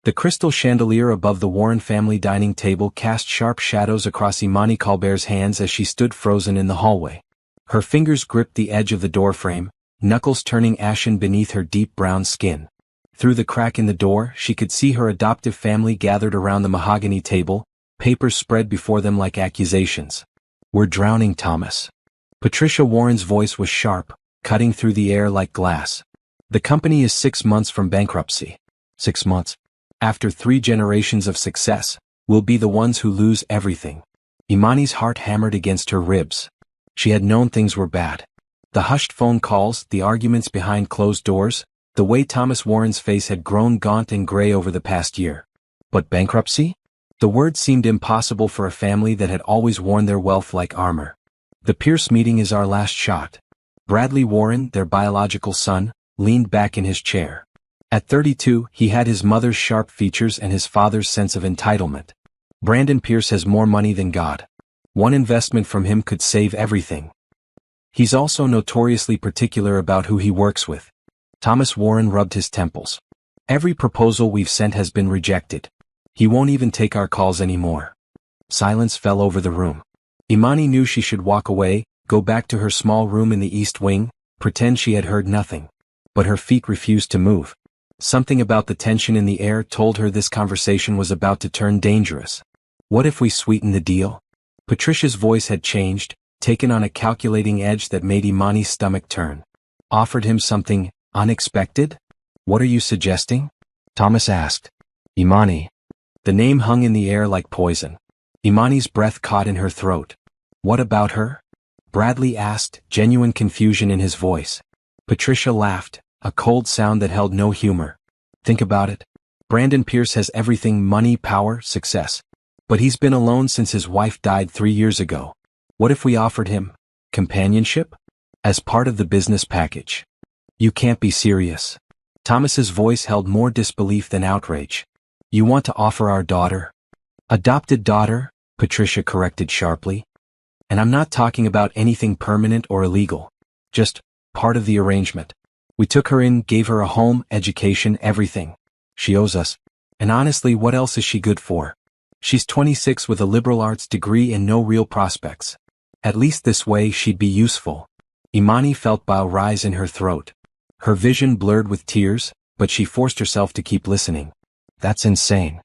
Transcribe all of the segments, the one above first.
The crystal chandelier above the Warren family dining table cast sharp shadows across Imani Colbert's hands as she stood frozen in the hallway. Her fingers gripped the edge of the doorframe, knuckles turning ashen beneath her deep brown skin. Through the crack in the door, she could see her adoptive family gathered around the mahogany table, papers spread before them like accusations. "We're drowning, Thomas." Patricia Warren's voice was sharp, cutting through the air like glass. "The company is 6 months from bankruptcy." 6 months? After 3 generations of success, we'll be the ones who lose everything. Imani's heart hammered against her ribs. She had known things were bad. The hushed phone calls, the arguments behind closed doors, the way Thomas Warren's face had grown gaunt and gray over the past year. But bankruptcy? The word seemed impossible for a family that had always worn their wealth like armor. "The Pierce meeting is our last shot." Bradley Warren, their biological son, leaned back in his chair. At 32, he had his mother's sharp features and his father's sense of entitlement. "Brandon Pierce has more money than God. One investment from him could save everything. He's also notoriously particular about who he works with." Thomas Warren rubbed his temples. "Every proposal we've sent has been rejected. He won't even take our calls anymore." Silence fell over the room. Imani knew she should walk away, go back to her small room in the East Wing, pretend she had heard nothing. But her feet refused to move. Something about the tension in the air told her this conversation was about to turn dangerous. "What if we sweeten the deal?" Patricia's voice had changed, taken on a calculating edge that made Imani's stomach turn. "Offered him something unexpected? What are you suggesting?" Thomas asked. "Imani." The name hung in the air like poison. Imani's breath caught in her throat. "What about her?" Bradley asked, genuine confusion in his voice. Patricia laughed, a cold sound that held no humor. "Think about it. Brandon Pierce has everything: money, power, success. But he's been alone since his wife died 3 years ago. What if we offered him companionship? As part of the business package?" "You can't be serious." Thomas's voice held more disbelief than outrage. "You want to offer our daughter?" "Adopted daughter," Patricia corrected sharply. "And I'm not talking about anything permanent or illegal. Just part of the arrangement. We took her in, gave her a home, education, everything. She owes us. And honestly, what else is she good for? She's 26 with a liberal arts degree and no real prospects. At least this way she'd be useful." Imani felt bile rise in her throat. Her vision blurred with tears, but she forced herself to keep listening. "That's insane."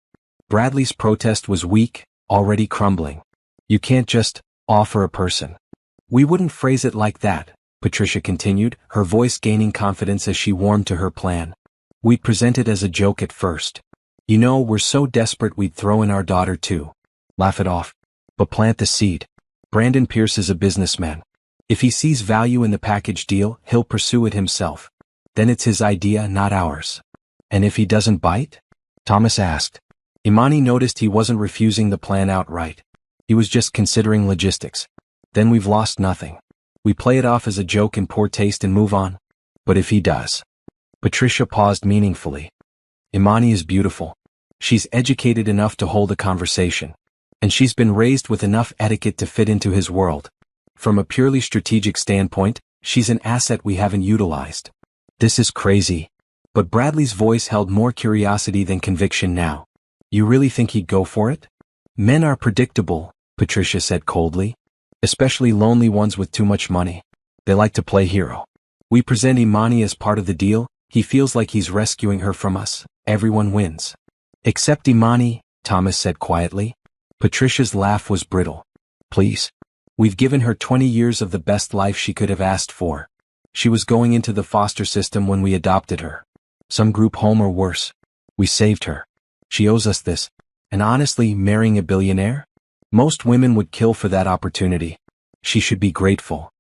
Bradley's protest was weak, already crumbling. "You can't just offer a person." "We wouldn't phrase it like that," Patricia continued, her voice gaining confidence as she warmed to her plan. "We'd present it as a joke at first. You know, we're so desperate we'd throw in our daughter too. Laugh it off. But plant the seed. Brandon Pierce is a businessman. If he sees value in the package deal, he'll pursue it himself. Then it's his idea, not ours." "And if he doesn't bite?" Thomas asked. Imani noticed he wasn't refusing the plan outright. He was just considering logistics. "Then we've lost nothing. We play it off as a joke in poor taste and move on." "But if he does?" Patricia paused meaningfully. "Imani is beautiful. She's educated enough to hold a conversation. And she's been raised with enough etiquette to fit into his world. From a purely strategic standpoint, she's an asset we haven't utilized." "This is crazy." But Bradley's voice held more curiosity than conviction now. "You really think he'd go for it?" "Men are predictable," Patricia said coldly. "Especially lonely ones with too much money. They like to play hero. We present Imani as part of the deal, he feels like he's rescuing her from us. Everyone wins." "Except Imani," Thomas said quietly. Patricia's laugh was brittle. "Please. We've given her 20 years of the best life she could have asked for. She was going into the foster system when we adopted her. Some group home or worse. We saved her. She owes us this. And honestly, marrying a billionaire? Most women would kill for that opportunity. She should be grateful."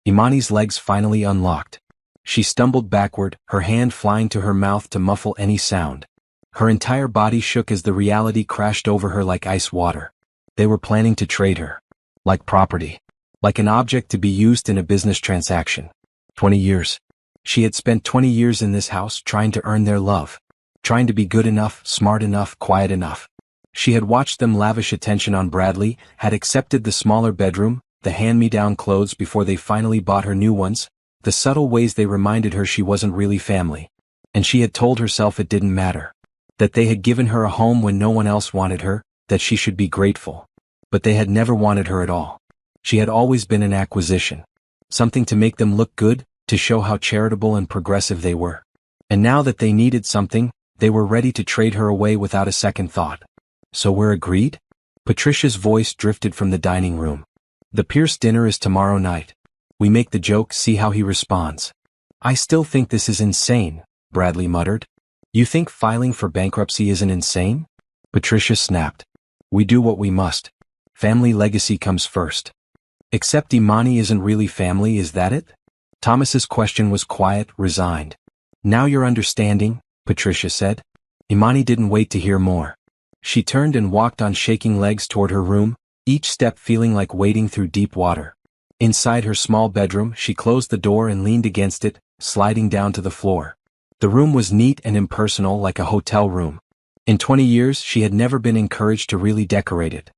Imani's legs finally unlocked. She stumbled backward, her hand flying to her mouth to muffle any sound. Her entire body shook as the reality crashed over her like ice water. They were planning to trade her. Like property. Like an object to be used in a business transaction. 20 years. She had spent 20 years in this house trying to earn their love. Trying to be good enough, smart enough, quiet enough. She had watched them lavish attention on Bradley, had accepted the smaller bedroom, the hand-me-down clothes before they finally bought her new ones, the subtle ways they reminded her she wasn't really family. And she had told herself it didn't matter. That they had given her a home when no one else wanted her, that she should be grateful. But they had never wanted her at all. She had always been an acquisition. Something to make them look good, to show how charitable and progressive they were. And now that they needed something, they were ready to trade her away without a second thought. So we're agreed? Patricia's voice drifted from the dining room. The Pierce dinner is tomorrow night. We make the joke, see how he responds. I still think this is insane, Bradley muttered. You think filing for bankruptcy isn't insane? Patricia snapped. We do what we must. Family legacy comes first. Except Imani isn't really family, is that it? Thomas's question was quiet, resigned. Now you're understanding, Patricia said. Imani didn't wait to hear more. She turned and walked on shaking legs toward her room, each step feeling like wading through deep water. Inside her small bedroom, she closed the door and leaned against it, sliding down to the floor. The room was neat and impersonal like a hotel room. In 20 years, she had never been encouraged to really decorate it.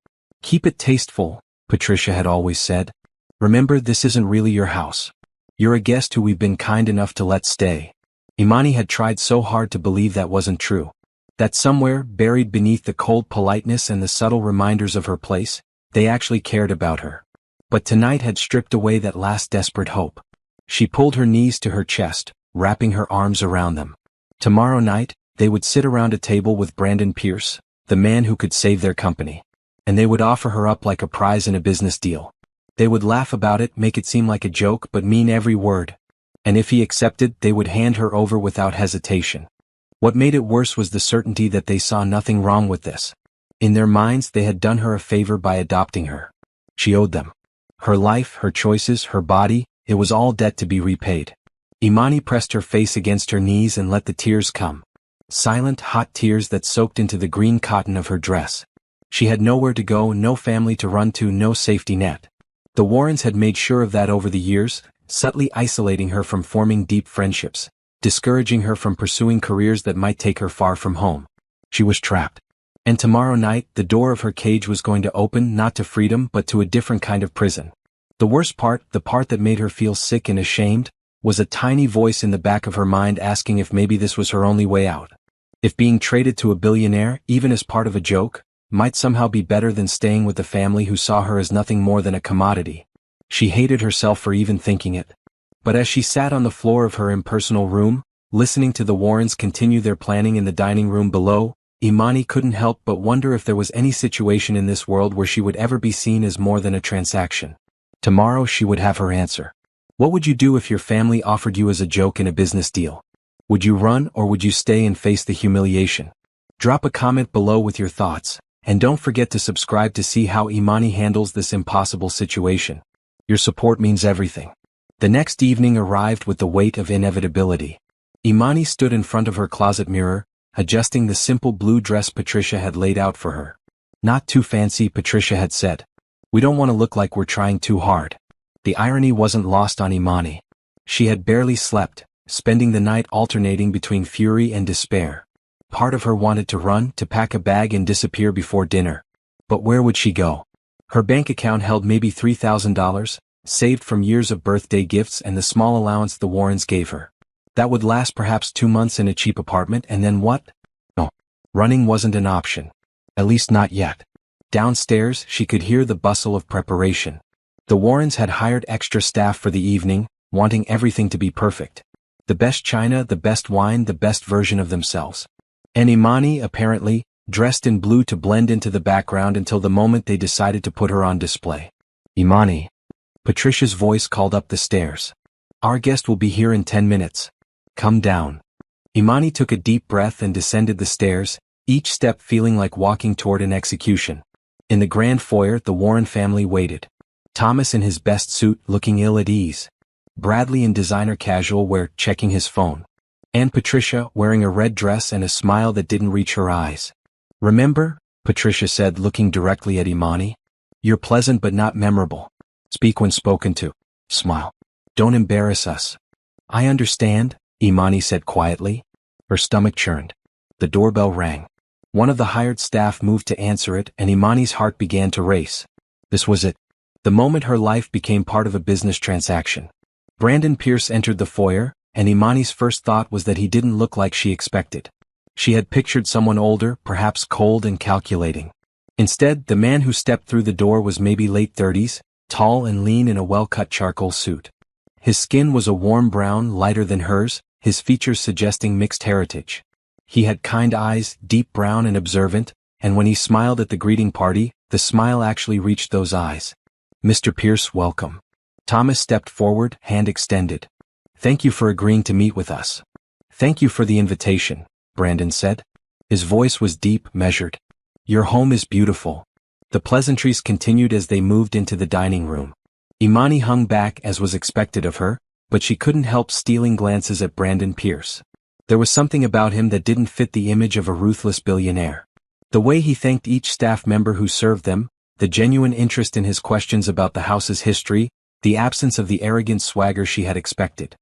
Keep it tasteful, Patricia had always said. Remember, this isn't really your house. You're a guest who we've been kind enough to let stay. Imani had tried so hard to believe that wasn't true. That somewhere, buried beneath the cold politeness and the subtle reminders of her place, they actually cared about her. But tonight had stripped away that last desperate hope. She pulled her knees to her chest, wrapping her arms around them. Tomorrow night, they would sit around a table with Brandon Pierce, the man who could save their company. And they would offer her up like a prize in a business deal. They would laugh about it, make it seem like a joke, but mean every word. And if he accepted, they would hand her over without hesitation. What made it worse was the certainty that they saw nothing wrong with this. In their minds, they had done her a favor by adopting her. She owed them. Her life, her choices, her body, it was all debt to be repaid. Imani pressed her face against her knees and let the tears come. Silent, hot tears that soaked into the green cotton of her dress. She had nowhere to go, no family to run to, no safety net. The Warrens had made sure of that over the years, subtly isolating her from forming deep friendships, discouraging her from pursuing careers that might take her far from home. She was trapped. And tomorrow night, the door of her cage was going to open, not to freedom but to a different kind of prison. The worst part, the part that made her feel sick and ashamed, was a tiny voice in the back of her mind asking if maybe this was her only way out. If being traded to a billionaire, even as part of a joke, might somehow be better than staying with the family who saw her as nothing more than a commodity. She hated herself for even thinking it. But as she sat on the floor of her impersonal room, listening to the Warrens continue their planning in the dining room below, Imani couldn't help but wonder if there was any situation in this world where she would ever be seen as more than a transaction. Tomorrow she would have her answer. What would you do if your family offered you as a joke in a business deal? Would you run or would you stay and face the humiliation? Drop a comment below with your thoughts, and don't forget to subscribe to see how Imani handles this impossible situation. Your support means everything. The next evening arrived with the weight of inevitability. Imani stood in front of her closet mirror, adjusting the simple blue dress Patricia had laid out for her. Not too fancy, Patricia had said. We don't want to look like we're trying too hard. The irony wasn't lost on Imani. She had barely slept, spending the night alternating between fury and despair. Part of her wanted to run, to pack a bag and disappear before dinner. But where would she go? Her bank account held maybe $3,000, saved from years of birthday gifts and the small allowance the Warrens gave her. That would last perhaps 2 months in a cheap apartment, and then what? No. Running wasn't an option. At least not yet. Downstairs, she could hear the bustle of preparation. The Warrens had hired extra staff for the evening, wanting everything to be perfect. The best china, the best wine, the best version of themselves. And Imani, apparently, dressed in blue to blend into the background until the moment they decided to put her on display. Imani. Patricia's voice called up the stairs. Our guest will be here in 10 minutes. Come down. Imani took a deep breath and descended the stairs, each step feeling like walking toward an execution. In the grand foyer, the Warren family waited. Thomas in his best suit, looking ill at ease. Bradley in designer casual wear, checking his phone. And Patricia, wearing a red dress and a smile that didn't reach her eyes. Remember, Patricia said, looking directly at Imani. You're pleasant but not memorable. Speak when spoken to. Smile. Don't embarrass us. I understand, Imani said quietly. Her stomach churned. The doorbell rang. One of the hired staff moved to answer it, and Imani's heart began to race. This was it. The moment her life became part of a business transaction. Brandon Pierce entered the foyer, and Imani's first thought was that he didn't look like she expected. She had pictured someone older, perhaps cold and calculating. Instead, the man who stepped through the door was maybe late 30s, tall and lean in a well-cut charcoal suit. His skin was a warm brown, lighter than hers, his features suggesting mixed heritage. He had kind eyes, deep brown and observant, and when he smiled at the greeting party, the smile actually reached those eyes. "Mr. Pierce, welcome." Thomas stepped forward, hand extended. "Thank you for agreeing to meet with us." "Thank you for the invitation," Brandon said. His voice was deep, measured. "Your home is beautiful." The pleasantries continued as they moved into the dining room. Imani hung back as was expected of her, but she couldn't help stealing glances at Brandon Pierce. There was something about him that didn't fit the image of a ruthless billionaire. The way he thanked each staff member who served them, the genuine interest in his questions about the house's history, the absence of the arrogant swagger she had expected.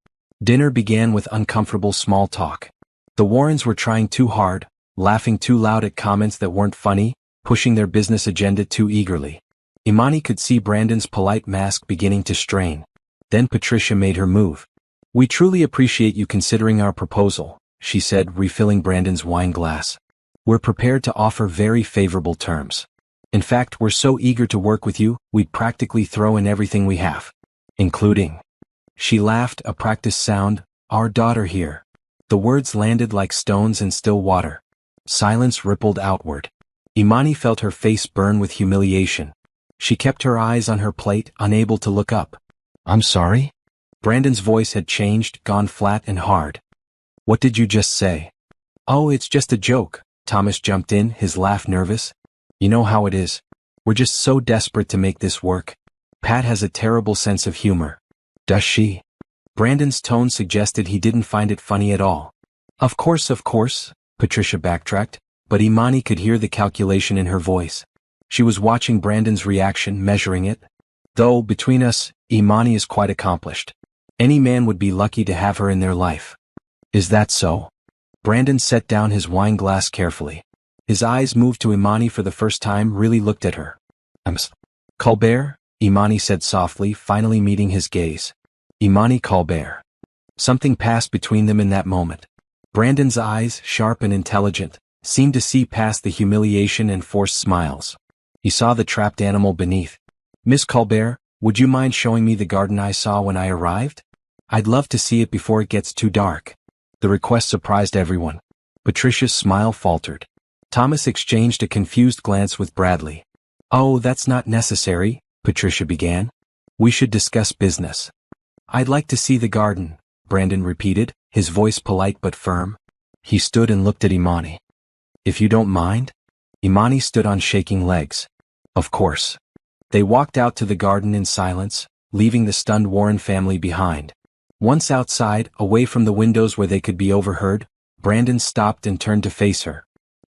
Dinner began with uncomfortable small talk. The Warrens were trying too hard, laughing too loud at comments that weren't funny, pushing their business agenda too eagerly. Imani could see Brandon's polite mask beginning to strain. Then Patricia made her move. "We truly appreciate you considering our proposal," she said, refilling Brandon's wine glass. "We're prepared to offer very favorable terms. In fact, we're so eager to work with you, we'd practically throw in everything we have. Including." She laughed, a practiced sound, "our daughter here." The words landed like stones in still water. Silence rippled outward. Imani felt her face burn with humiliation. She kept her eyes on her plate, unable to look up. "I'm sorry?" Brandon's voice had changed, gone flat and hard. "What did you just say?" "Oh, it's just a joke," Thomas jumped in, his laugh nervous. "You know how it is. We're just so desperate to make this work. Pat has a terrible sense of humor." "Does she?" Brandon's tone suggested he didn't find it funny at all. Of course," Patricia backtracked, but Imani could hear the calculation in her voice. She was watching Brandon's reaction, measuring it. "Though, between us, Imani is quite accomplished. Any man would be lucky to have her in their life." "Is that so?" Brandon set down his wine glass carefully. His eyes moved to Imani for the first time, really looked at her. Colbert," Imani said softly, finally meeting his gaze. "Imani Colbert." Something passed between them in that moment. Brandon's eyes, sharp and intelligent, seemed to see past the humiliation and forced smiles. He saw the trapped animal beneath. "Miss Colbert, would you mind showing me the garden I saw when I arrived? I'd love to see it before it gets too dark." The request surprised everyone. Patricia's smile faltered. Thomas exchanged a confused glance with Bradley. "Oh, that's not necessary," Patricia began. "We should discuss business." "I'd like to see the garden," Brandon repeated, his voice polite but firm. He stood and looked at Imani. "If you don't mind?" Imani stood on shaking legs. "Of course." They walked out to the garden in silence, leaving the stunned Warren family behind. Once outside, away from the windows where they could be overheard, Brandon stopped and turned to face her.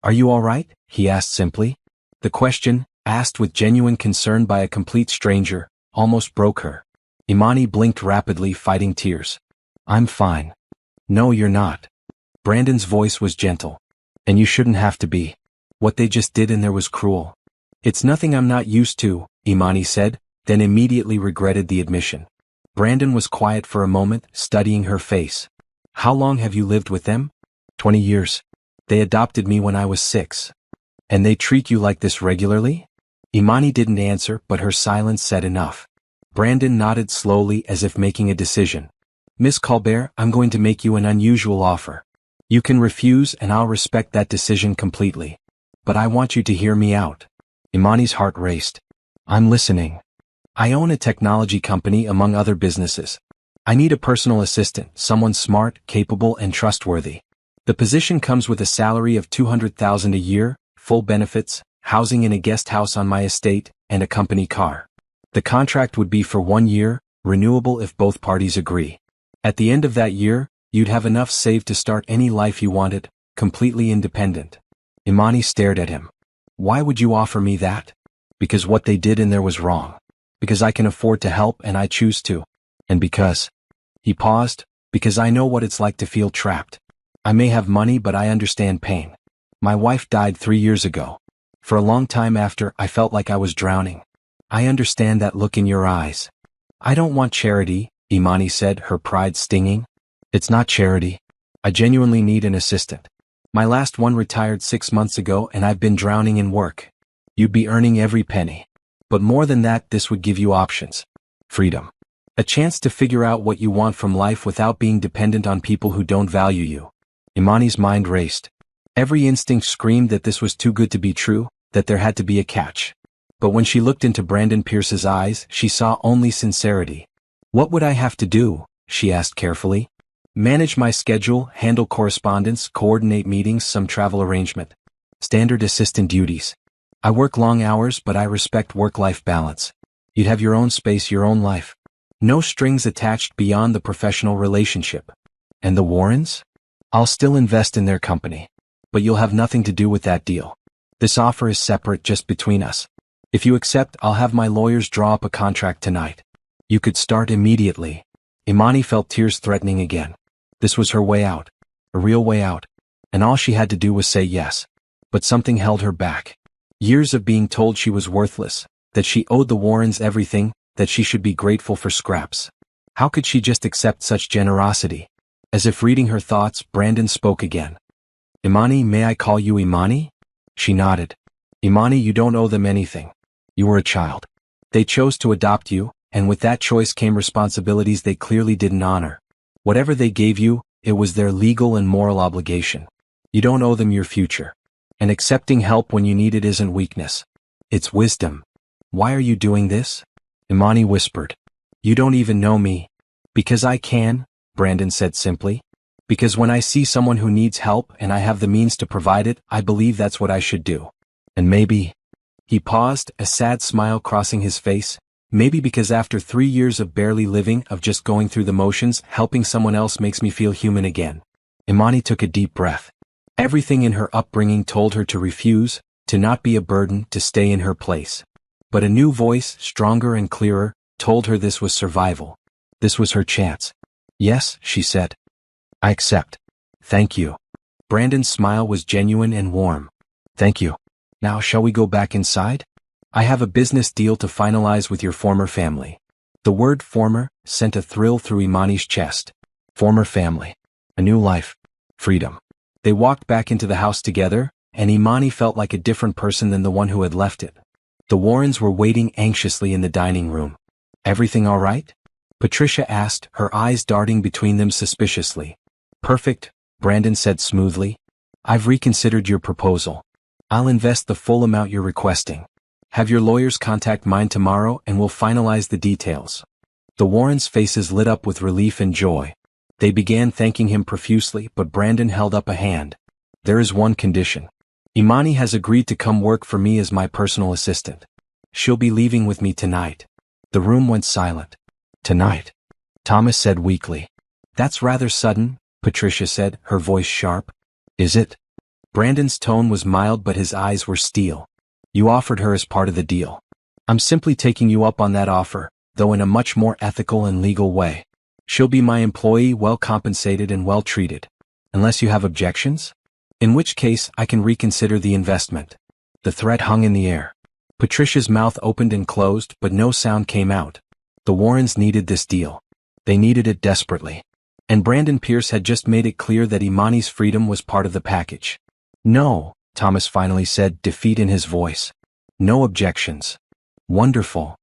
"Are you all right?" he asked simply. The question, asked with genuine concern by a complete stranger, almost broke her. Imani blinked rapidly, fighting tears. "I'm fine." "No, you're not." Brandon's voice was gentle. "And you shouldn't have to be. What they just did in there was cruel." "It's nothing I'm not used to," Imani said, then immediately regretted the admission. Brandon was quiet for a moment, studying her face. "How long have you lived with them?" 20 years. They adopted me when I was 6. "And they treat you like this regularly?" Imani didn't answer, but her silence said enough. Brandon nodded slowly as if making a decision. "Miss Colbert, I'm going to make you an unusual offer. You can refuse and I'll respect that decision completely. But I want you to hear me out." Imani's heart raced. "I'm listening." "I own a technology company among other businesses. I need a personal assistant, someone smart, capable, and trustworthy. The position comes with a salary of $200,000 a year, full benefits, housing in a guest house on my estate, and a company car. The contract would be for 1 year, renewable if both parties agree. At the end of that year, you'd have enough saved to start any life you wanted, completely independent." Imani stared at him. "Why would you offer me that?" "Because what they did in there was wrong. Because I can afford to help and I choose to. And because..." He paused, "because I know what it's like to feel trapped. I may have money but I understand pain. My wife died 3 years ago. For a long time after, I felt like I was drowning. I understand that look in your eyes." "I don't want charity," Imani said, her pride stinging. "It's not charity. I genuinely need an assistant. My last one retired 6 months ago and I've been drowning in work. You'd be earning every penny. But more than that, this would give you options. Freedom. A chance to figure out what you want from life without being dependent on people who don't value you. Imani's mind raced. Every instinct screamed that this was too good to be true, that there had to be a catch. But when she looked into Brandon Pierce's eyes, she saw only sincerity. What would I have to do? She asked carefully. Manage my schedule, handle correspondence, coordinate meetings, some travel arrangement. Standard assistant duties. I work long hours, but I respect work-life balance. You'd have your own space, your own life. No strings attached beyond the professional relationship. And the Warrens? I'll still invest in their company. But you'll have nothing to do with that deal. This offer is separate, just between us. If you accept, I'll have my lawyers draw up a contract tonight. You could start immediately. Imani felt tears threatening again. This was her way out. A real way out. And all she had to do was say yes. But something held her back. Years of being told she was worthless, that she owed the Warrens everything, that she should be grateful for scraps. How could she just accept such generosity? As if reading her thoughts, Brandon spoke again. Imani, may I call you Imani? She nodded. Imani, you don't owe them anything. You were a child. They chose to adopt you, and with that choice came responsibilities they clearly didn't honor. Whatever they gave you, it was their legal and moral obligation. You don't owe them your future. And accepting help when you need it isn't weakness. It's wisdom. Why are you doing this? Imani whispered. You don't even know me. Because I can, Brandon said simply. Because when I see someone who needs help and I have the means to provide it, I believe that's what I should do. And maybe... He paused, a sad smile crossing his face. Maybe because after 3 years of barely living, of just going through the motions, helping someone else makes me feel human again. Imani took a deep breath. Everything in her upbringing told her to refuse, to not be a burden, to stay in her place. But a new voice, stronger and clearer, told her this was survival. This was her chance. Yes, she said. I accept. Thank you. Brandon's smile was genuine and warm. Thank you. Now shall we go back inside? I have a business deal to finalize with your former family. The word former sent a thrill through Imani's chest. Former family. A new life. Freedom. They walked back into the house together, and Imani felt like a different person than the one who had left it. The Warrens were waiting anxiously in the dining room. Everything all right? Patricia asked, her eyes darting between them suspiciously. Perfect, Brandon said smoothly. I've reconsidered your proposal. I'll invest the full amount you're requesting. Have your lawyers contact mine tomorrow and we'll finalize the details. The Warrens' faces lit up with relief and joy. They began thanking him profusely, but Brandon held up a hand. There is one condition. Imani has agreed to come work for me as my personal assistant. She'll be leaving with me tonight. The room went silent. Tonight? Thomas said weakly. That's rather sudden, Patricia said, her voice sharp. Is it? Brandon's tone was mild but his eyes were steel. You offered her as part of the deal. I'm simply taking you up on that offer, though in a much more ethical and legal way. She'll be my employee, well compensated and well treated. Unless you have objections? In which case, I can reconsider the investment. The threat hung in the air. Patricia's mouth opened and closed, but no sound came out. The Warrens needed this deal. They needed it desperately. And Brandon Pierce had just made it clear that Imani's freedom was part of the package. No, Thomas finally said, defeat in his voice. No objections. Wonderful.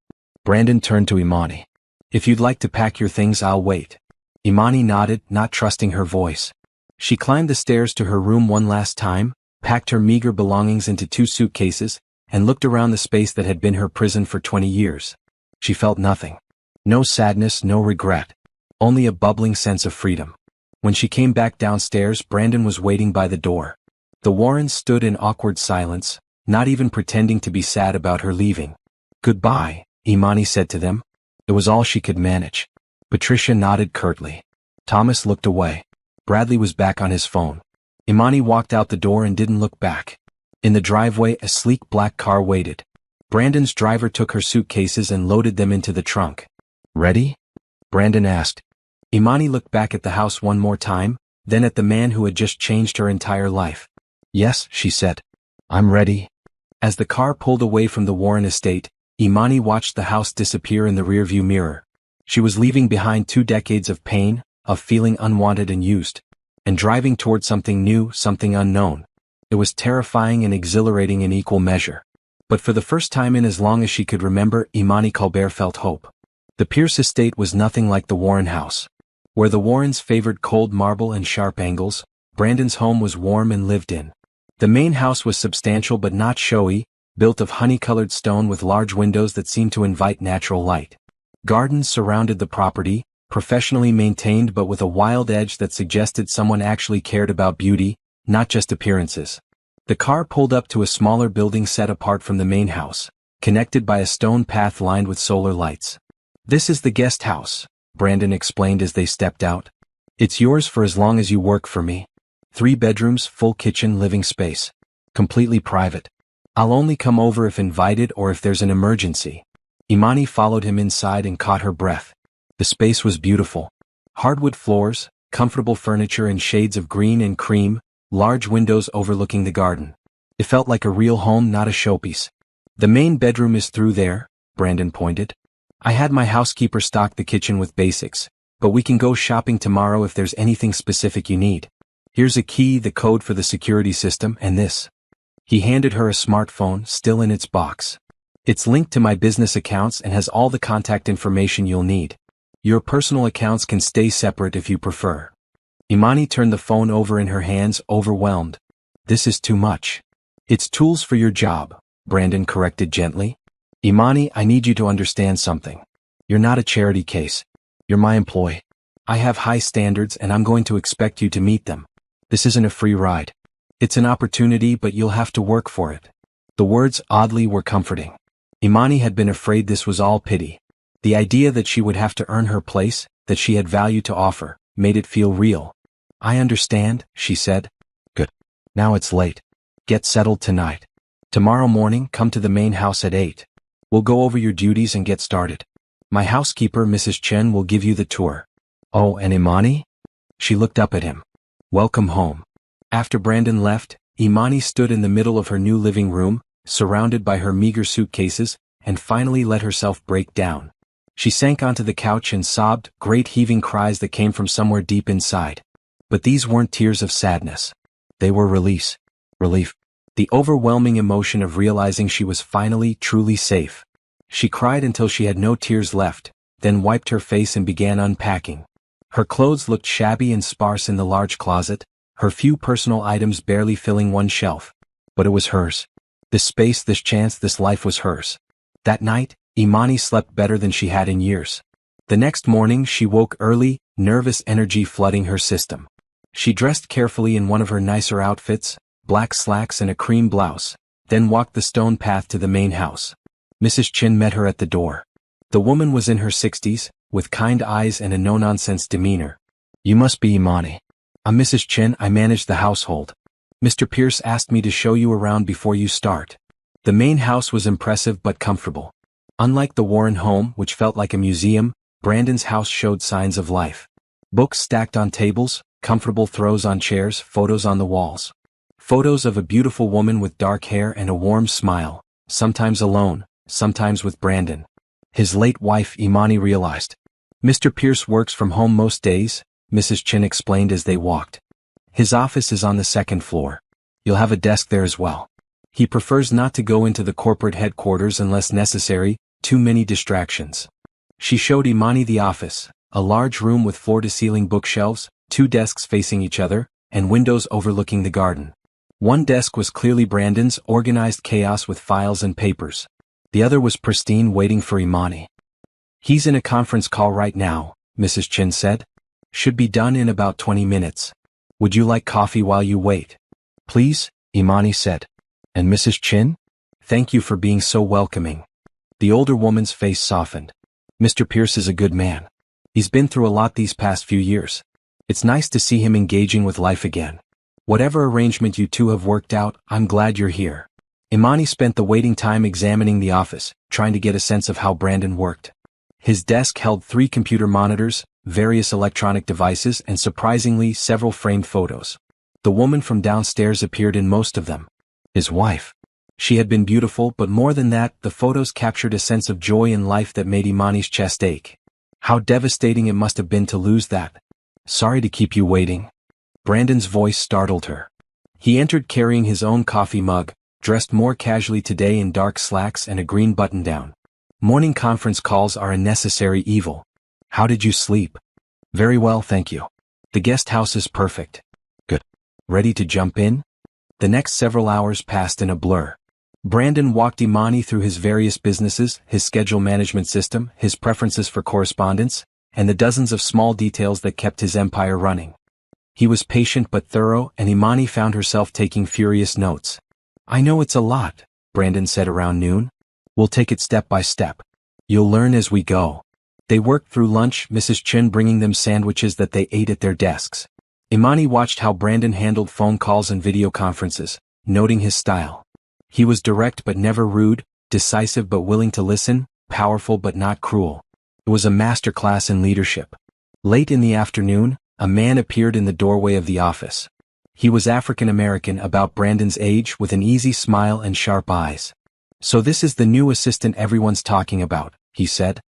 Brandon turned to Imani. If you'd like to pack your things, I'll wait. Imani nodded, not trusting her voice. She climbed the stairs to her room one last time, packed her meager belongings into 2 suitcases, and looked around the space that had been her prison for 20 years. She felt nothing. No sadness, no regret. Only a bubbling sense of freedom. When she came back downstairs, Brandon was waiting by the door. The Warrens stood in awkward silence, not even pretending to be sad about her leaving. Goodbye, Imani said to them. It was all she could manage. Patricia nodded curtly. Thomas looked away. Bradley was back on his phone. Imani walked out the door and didn't look back. In the driveway, a sleek black car waited. Brandon's driver took her suitcases and loaded them into the trunk. Ready? Brandon asked. Imani looked back at the house one more time, then at the man who had just changed her entire life. Yes, she said. I'm ready. As the car pulled away from the Warren estate, Imani watched the house disappear in the rearview mirror. She was leaving behind 2 decades of pain, of feeling unwanted and used. and driving toward something new, something unknown. It was terrifying and exhilarating in equal measure. But for the first time in as long as she could remember, Imani Colbert felt hope. The Pierce estate was nothing like the Warren house. Where the Warrens favored cold marble and sharp angles, Brandon's home was warm and lived in. The main house was substantial but not showy, built of honey-colored stone with large windows that seemed to invite natural light. Gardens surrounded the property, professionally maintained but with a wild edge that suggested someone actually cared about beauty, not just appearances. The car pulled up to a smaller building set apart from the main house, connected by a stone path lined with solar lights. "This is the guest house," Brandon explained as they stepped out. "It's yours for as long as you work for me. 3 bedrooms, full kitchen, living space. Completely private. I'll only come over if invited or if there's an emergency." Imani followed him inside and caught her breath. The space was beautiful. Hardwood floors, comfortable furniture in shades of green and cream, large windows overlooking the garden. It felt like a real home, not a showpiece. "The main bedroom is through there," Brandon pointed. "I had my housekeeper stock the kitchen with basics, but we can go shopping tomorrow if there's anything specific you need. Here's a key, the code for the security system, and this." He handed her a smartphone, still in its box. "It's linked to my business accounts and has all the contact information you'll need. Your personal accounts can stay separate if you prefer." Imani turned the phone over in her hands, overwhelmed. "This is too much." "It's tools for your job," Brandon corrected gently. "Imani, I need you to understand something. You're not a charity case. You're my employee. I have high standards and I'm going to expect you to meet them. This isn't a free ride. It's an opportunity, but you'll have to work for it." The words, oddly, were comforting. Imani had been afraid this was all pity. The idea that she would have to earn her place, that she had value to offer, made it feel real. "I understand," she said. "Good. Now it's late. Get settled tonight. Tomorrow morning, come to the main house at 8. We'll go over your duties and get started. My housekeeper, Mrs. Chen, will give you the tour." "Oh, and Imani?" She looked up at him. "Welcome home." After Brandon left, Imani stood in the middle of her new living room, surrounded by her meager suitcases, and finally let herself break down. She sank onto the couch and sobbed, great heaving cries that came from somewhere deep inside. But these weren't tears of sadness. They were relief. The overwhelming emotion of realizing she was finally, truly safe. She cried until she had no tears left, then wiped her face and began unpacking. Her clothes looked shabby and sparse in the large closet, her few personal items barely filling one shelf. But it was hers. This space, this chance, this life was hers. That night, Imani slept better than she had in years. The next morning she woke early, nervous energy flooding her system. She dressed carefully in one of her nicer outfits, black slacks and a cream blouse, then walked the stone path to the main house. Mrs. Chin met her at the door. The woman was in her 60s, with kind eyes and a no-nonsense demeanor. "You must be Imani. I'm Mrs. Chin, I manage the household. Mr. Pierce asked me to show you around before you start." The main house was impressive but comfortable. Unlike the Warren home, which felt like a museum, Brandon's house showed signs of life. Books stacked on tables, comfortable throws on chairs, photos on the walls. Photos of a beautiful woman with dark hair and a warm smile, sometimes alone, sometimes with Brandon. His late wife, Imani realized. "Mr. Pierce works from home most days," Mrs. Chin explained as they walked. "His office is on the 2nd floor. You'll have a desk there as well. He prefers not to go into the corporate headquarters unless necessary, too many distractions." She showed Imani the office, a large room with floor-to-ceiling bookshelves, 2 desks facing each other, and windows overlooking the garden. One desk was clearly Brandon's, organized chaos with files and papers. The other was pristine, waiting for Imani. "He's in a conference call right now," Mrs. Chin said. "Should be done in about 20 minutes. Would you like coffee while you wait?" "Please," Imani said. "And Mrs. Chin? Thank you for being so welcoming." The older woman's face softened. "Mr. Pierce is a good man. He's been through a lot these past few years. It's nice to see him engaging with life again. Whatever arrangement you two have worked out, I'm glad you're here." Imani spent the waiting time examining the office, trying to get a sense of how Brandon worked. His desk held 3 computer monitors, various electronic devices, and surprisingly, several framed photos. The woman from downstairs appeared in most of them. His wife. She had been beautiful, but more than that, the photos captured a sense of joy in life that made Imani's chest ache. How devastating it must have been to lose that. "Sorry to keep you waiting." Brandon's voice startled her. He entered carrying his own coffee mug, dressed more casually today in dark slacks and a green button-down. Morning conference calls are a necessary evil. How did you sleep? Very well, thank you. The guest house is perfect. Good. Ready to jump in? The next several hours passed in a blur. Brandon walked Imani through his various businesses, his schedule management system, his preferences for correspondence, and the dozens of small details that kept his empire running. He was patient but thorough, and Imani found herself taking furious notes. I know it's a lot, Brandon said around noon. We'll take it step by step. You'll learn as we go. They worked through lunch, Mrs. Chin bringing them sandwiches that they ate at their desks. Imani watched how Brandon handled phone calls and video conferences, noting his style. He was direct but never rude, decisive but willing to listen, powerful but not cruel. It was a master class in leadership. Late in the afternoon, a man appeared in the doorway of the office. He was African American, about Brandon's age, with an easy smile and sharp eyes. So this is the new assistant everyone's talking about, he said.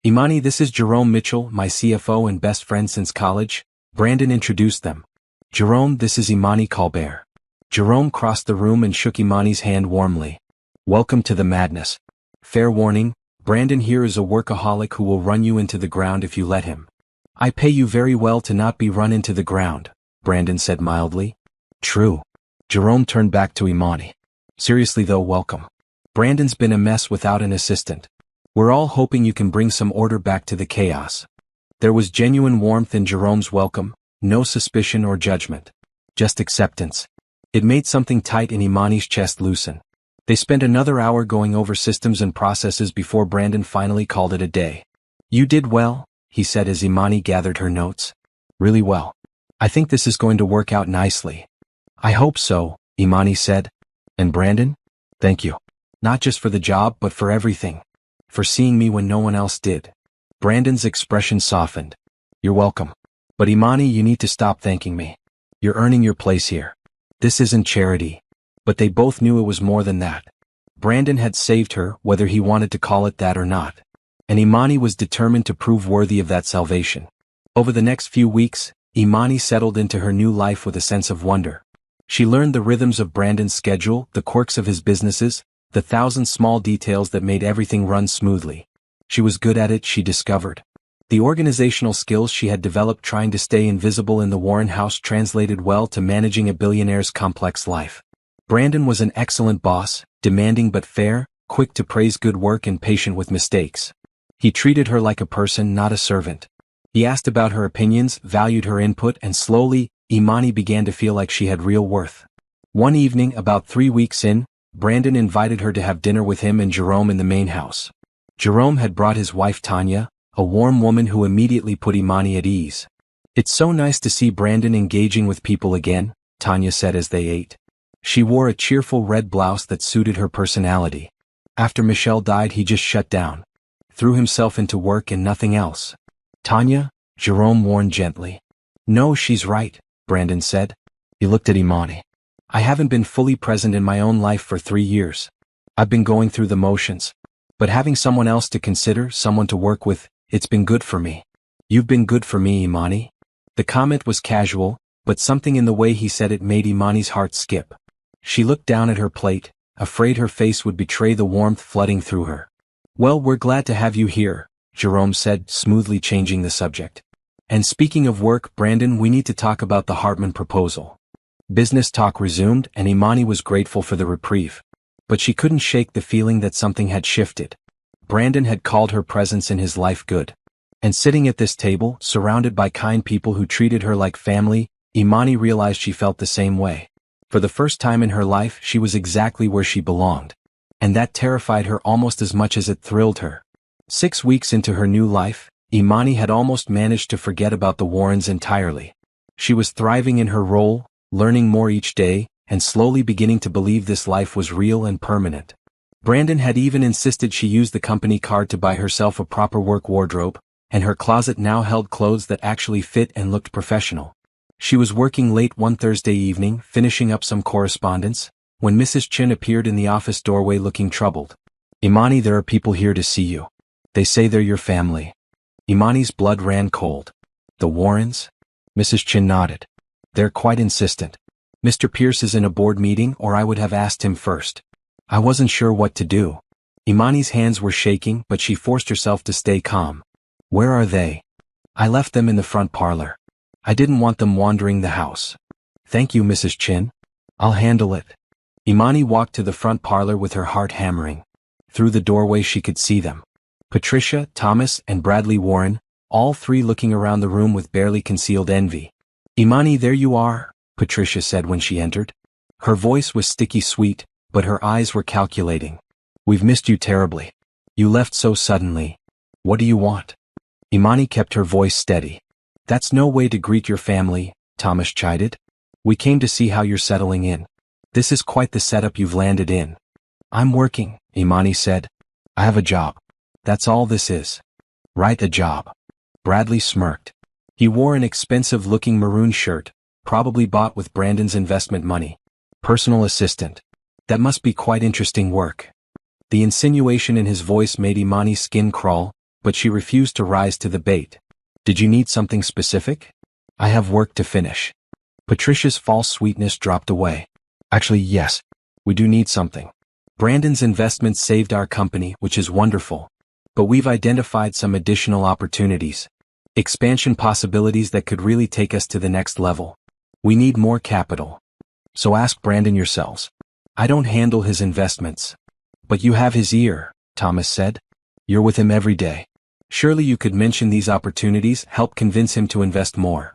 Imani, this is Jerome Mitchell, my CFO and best friend since college. Brandon introduced them. Jerome, this is Imani Colbert. Jerome crossed the room and shook Imani's hand warmly. Welcome to the madness. Fair warning, Brandon here is a workaholic who will run you into the ground if you let him. I pay you very well to not be run into the ground, Brandon said mildly. True. Jerome turned back to Imani. Seriously though, welcome. Brandon's been a mess without an assistant. We're all hoping you can bring some order back to the chaos. There was genuine warmth in Jerome's welcome, no suspicion or judgment. Just acceptance. It made something tight in Imani's chest loosen. They spent another hour going over systems and processes before Brandon finally called it a day. You did well, he said as Imani gathered her notes. Really well. I think this is going to work out nicely. I hope so, Imani said. And Brandon? Thank you. Not just for the job but for everything. For seeing me when no one else did. Brandon's expression softened. You're welcome. But Imani, you need to stop thanking me. You're earning your place here. This isn't charity. But they both knew it was more than that. Brandon had saved her, whether he wanted to call it that or not. And Imani was determined to prove worthy of that salvation. Over the next few weeks, Imani settled into her new life with a sense of wonder. She learned the rhythms of Brandon's schedule, the quirks of his businesses, the thousand small details that made everything run smoothly. She was good at it, she discovered. The organizational skills she had developed trying to stay invisible in the Warren house translated well to managing a billionaire's complex life. Brandon was an excellent boss, demanding but fair, quick to praise good work and patient with mistakes. He treated her like a person, not a servant. He asked about her opinions, valued her input, and slowly, Imani began to feel like she had real worth. One evening, about 3 weeks in, Brandon invited her to have dinner with him and Jerome in the main house. Jerome had brought his wife Tanya, a warm woman who immediately put Imani at ease. It's so nice to see Brandon engaging with people again, Tanya said as they ate. She wore a cheerful red blouse that suited her personality. After Michelle died, he just shut down. Threw himself into work and nothing else. Tanya? Jerome warned gently. No, she's right, Brandon said. He looked at Imani. I haven't been fully present in my own life for 3 years. I've been going through the motions. But having someone else to consider, someone to work with, it's been good for me. You've been good for me, Imani. The comment was casual, but something in the way he said it made Imani's heart skip. She looked down at her plate, afraid her face would betray the warmth flooding through her. Well, we're glad to have you here, Jerome said, smoothly changing the subject. And speaking of work, Brandon, we need to talk about the Hartman proposal. Business talk resumed, and Imani was grateful for the reprieve. But she couldn't shake the feeling that something had shifted. Brandon had called her presence in his life good. And sitting at this table, surrounded by kind people who treated her like family, Imani realized she felt the same way. For the first time in her life, she was exactly where she belonged. And that terrified her almost as much as it thrilled her. 6 weeks into her new life, Imani had almost managed to forget about the Warrens entirely. She was thriving in her role, learning more each day, and slowly beginning to believe this life was real and permanent. Brandon had even insisted she use the company card to buy herself a proper work wardrobe, and her closet now held clothes that actually fit and looked professional. She was working late one Thursday evening, finishing up some correspondence, when Mrs. Chin appeared in the office doorway looking troubled. Imani, there are people here to see you. They say they're your family. Imani's blood ran cold. The Warrens? Mrs. Chin nodded. They're quite insistent. Mr. Pierce is in a board meeting, or I would have asked him first. I wasn't sure what to do. Imani's hands were shaking, but she forced herself to stay calm. Where are they? I left them in the front parlor. I didn't want them wandering the house. Thank you, Mrs. Chin. I'll handle it. Imani walked to the front parlor with her heart hammering. Through the doorway she could see them. Patricia, Thomas, and Bradley Warren, all three looking around the room with barely concealed envy. Imani, there you are, Patricia said when she entered. Her voice was sticky sweet, but her eyes were calculating. We've missed you terribly. You left so suddenly. What do you want? Imani kept her voice steady. That's no way to greet your family, Thomas chided. We came to see how you're settling in. This is quite the setup you've landed in. I'm working, Imani said. I have a job. That's all this is. Right, a job. Bradley smirked. He wore an expensive-looking maroon shirt, probably bought with Brandon's investment money. Personal assistant. That must be quite interesting work. The insinuation in his voice made Imani's skin crawl, but she refused to rise to the bait. Did you need something specific? I have work to finish. Patricia's false sweetness dropped away. Actually, yes. We do need something. Brandon's investments saved our company, which is wonderful. But we've identified some additional opportunities. Expansion possibilities that could really take us to the next level. We need more capital. So ask Brandon yourselves. I don't handle his investments. But you have his ear, Thomas said. You're with him every day. Surely you could mention these opportunities, help convince him to invest more.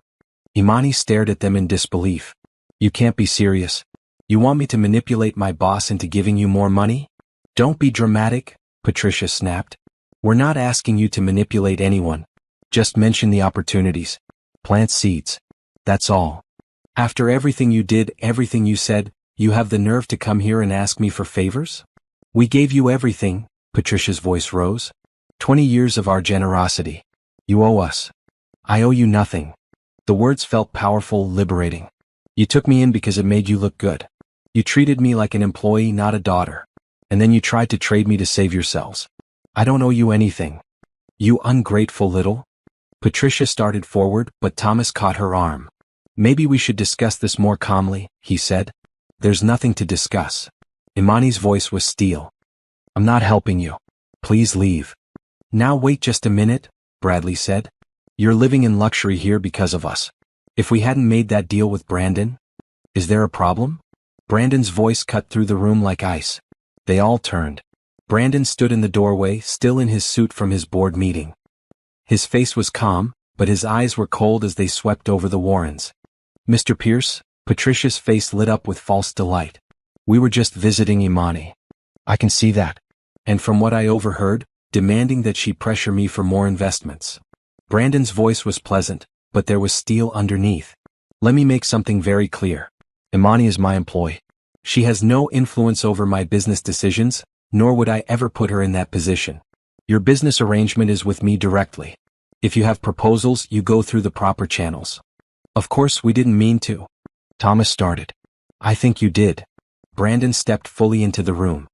Imani stared at them in disbelief. You can't be serious. You want me to manipulate my boss into giving you more money? Don't be dramatic, Patricia snapped. We're not asking you to manipulate anyone. Just mention the opportunities. Plant seeds. That's all. After everything you did, everything you said, you have the nerve to come here and ask me for favors? We gave you everything, Patricia's voice rose. 20 years of our generosity. You owe us. I owe you nothing. The words felt powerful, liberating. You took me in because it made you look good. You treated me like an employee, not a daughter. And then you tried to trade me to save yourselves. I don't owe you anything. You ungrateful little. Patricia started forward, but Thomas caught her arm. Maybe we should discuss this more calmly, he said. There's nothing to discuss. Imani's voice was steel. I'm not helping you. Please leave. Now wait just a minute, Bradley said. You're living in luxury here because of us. If we hadn't made that deal with Brandon? Is there a problem? Brandon's voice cut through the room like ice. They all turned. Brandon stood in the doorway, still in his suit from his board meeting. His face was calm, but his eyes were cold as they swept over the Warrens. Mr. Pierce, Patricia's face lit up with false delight. We were just visiting Imani. I can see that. And from what I overheard, demanding that she pressure me for more investments. Brandon's voice was pleasant, but there was steel underneath. Let me make something very clear. Imani is my employee. She has no influence over my business decisions, nor would I ever put her in that position. Your business arrangement is with me directly. If you have proposals, you go through the proper channels. Of course, we didn't mean to. Thomas started. I think you did. Brandon stepped fully into the room.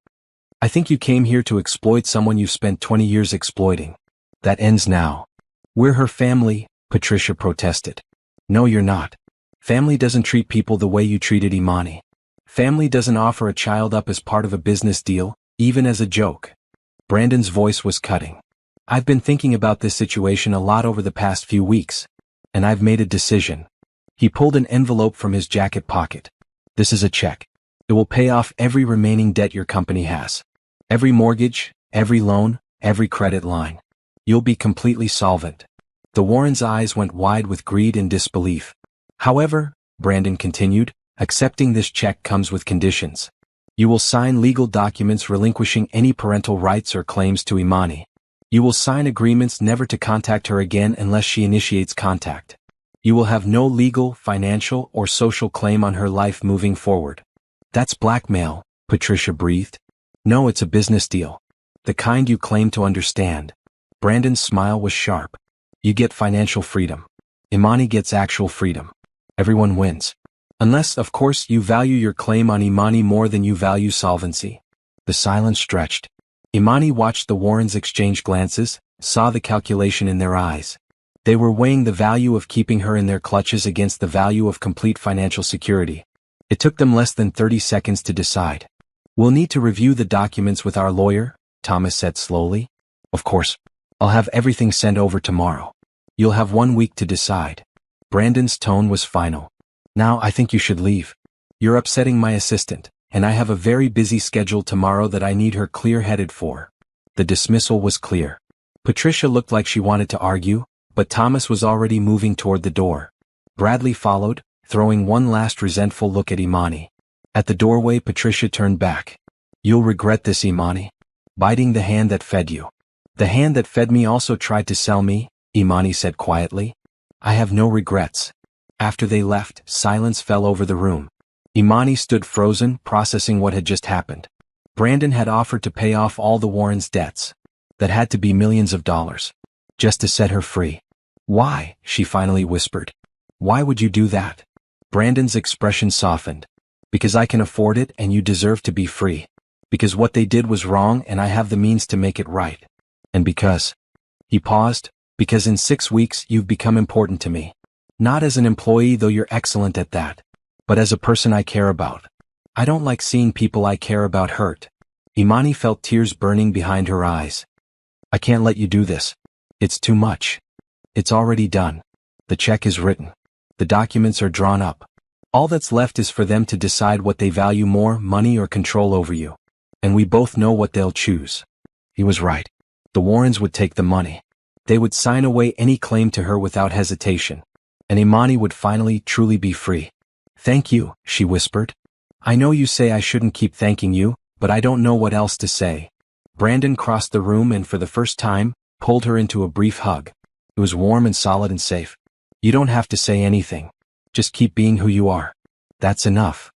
I think you came here to exploit someone you've spent 20 years exploiting. That ends now. We're her family, Patricia protested. No, you're not. Family doesn't treat people the way you treated Imani. Family doesn't offer a child up as part of a business deal, even as a joke. Brandon's voice was cutting. I've been thinking about this situation a lot over the past few weeks. And I've made a decision. He pulled an envelope from his jacket pocket. This is a check. It will pay off every remaining debt your company has. Every mortgage, every loan, every credit line. You'll be completely solvent. The Warrens' eyes went wide with greed and disbelief. However, Brandon continued, accepting this check comes with conditions. You will sign legal documents relinquishing any parental rights or claims to Imani. You will sign agreements never to contact her again unless she initiates contact. You will have no legal, financial, or social claim on her life moving forward. That's blackmail, Patricia breathed. No, it's a business deal. The kind you claim to understand. Brandon's smile was sharp. You get financial freedom. Imani gets actual freedom. Everyone wins. Unless, of course, you value your claim on Imani more than you value solvency. The silence stretched. Imani watched the Warrens exchange glances, saw the calculation in their eyes. They were weighing the value of keeping her in their clutches against the value of complete financial security. It took them less than 30 seconds to decide. "We'll need to review the documents with our lawyer," Thomas said slowly. "Of course. I'll have everything sent over tomorrow. You'll have 1 week to decide." Brandon's tone was final. "Now I think you should leave. You're upsetting my assistant, and I have a very busy schedule tomorrow that I need her clear-headed for." The dismissal was clear. Patricia looked like she wanted to argue, but Thomas was already moving toward the door. Bradley followed, throwing one last resentful look at Imani. At the doorway, Patricia turned back. "You'll regret this, Imani. Biting the hand that fed you." "The hand that fed me also tried to sell me," Imani said quietly. "I have no regrets." After they left, silence fell over the room. Imani stood frozen, processing what had just happened. Brandon had offered to pay off all the Warrens' debts. That had to be millions of dollars. Just to set her free. "Why?" she finally whispered. "Why would you do that?" Brandon's expression softened. "Because I can afford it and you deserve to be free. Because what they did was wrong and I have the means to make it right. And because..." He paused. "Because in 6 weeks you've become important to me. Not as an employee, though you're excellent at that. But as a person I care about. I don't like seeing people I care about hurt." Imani felt tears burning behind her eyes. "I can't let you do this. It's too much. It's already done. The check is written. The documents are drawn up. All that's left is for them to decide what they value more, money or control over you. And we both know what they'll choose." He was right. The Warrens would take the money. They would sign away any claim to her without hesitation. And Imani would finally, truly be free. "Thank you," she whispered. "I know you say I shouldn't keep thanking you, but I don't know what else to say." Brandon crossed the room and for the first time, pulled her into a brief hug. It was warm and solid and safe. "You don't have to say anything. Just keep being who you are. That's enough."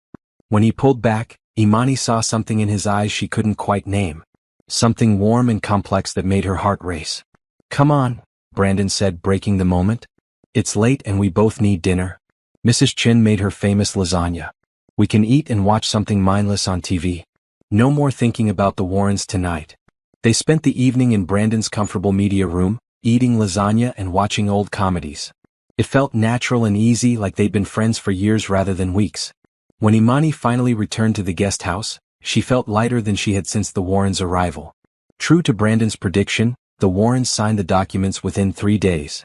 When he pulled back, Imani saw something in his eyes she couldn't quite name. Something warm and complex that made her heart race. "Come on," Brandon said, breaking the moment. "It's late and we both need dinner. Mrs. Chin made her famous lasagna. We can eat and watch something mindless on TV. No more thinking about the Warrens tonight." They spent the evening in Brandon's comfortable media room, eating lasagna and watching old comedies. It felt natural and easy, like they'd been friends for years rather than weeks. When Imani finally returned to the guest house, she felt lighter than she had since the Warrens' arrival. True to Brandon's prediction, the Warrens signed the documents within 3 days.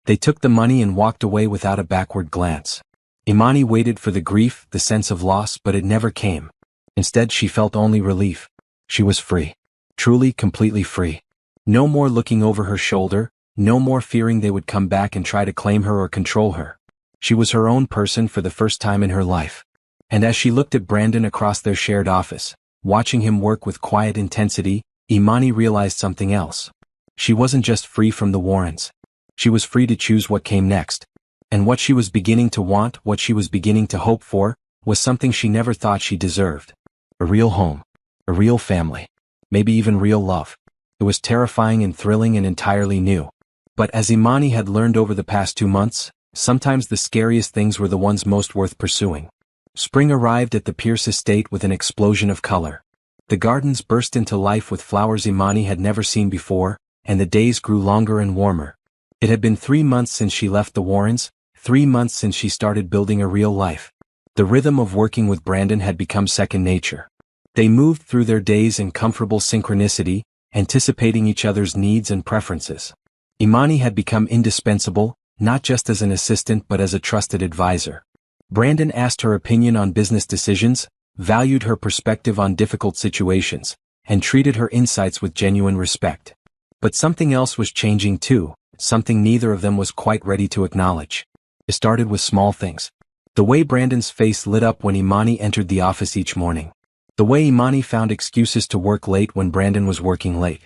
They took the money and walked away without a backward glance. Imani waited for the grief, the sense of loss, but it never came. Instead, she felt only relief. She was free. Truly, completely free. No more looking over her shoulder, no more fearing they would come back and try to claim her or control her. She was her own person for the first time in her life. And as she looked at Brandon across their shared office, watching him work with quiet intensity, Imani realized something else. She wasn't just free from the Warrens. She was free to choose what came next. And what she was beginning to want, what she was beginning to hope for, was something she never thought she deserved. A real home. A real family. Maybe even real love. It was terrifying and thrilling and entirely new. But as Imani had learned over the past 2 months, sometimes the scariest things were the ones most worth pursuing. Spring arrived at the Pierce estate with an explosion of color. The gardens burst into life with flowers Imani had never seen before, and the days grew longer and warmer. It had been 3 months since she left the Warrens, 3 months since she started building a real life. The rhythm of working with Brandon had become second nature. They moved through their days in comfortable synchronicity, anticipating each other's needs and preferences. Imani had become indispensable, not just as an assistant but as a trusted advisor. Brandon asked her opinion on business decisions, valued her perspective on difficult situations, and treated her insights with genuine respect. But something else was changing too, something neither of them was quite ready to acknowledge. It started with small things. The way Brandon's face lit up when Imani entered the office each morning. The way Imani found excuses to work late when Brandon was working late.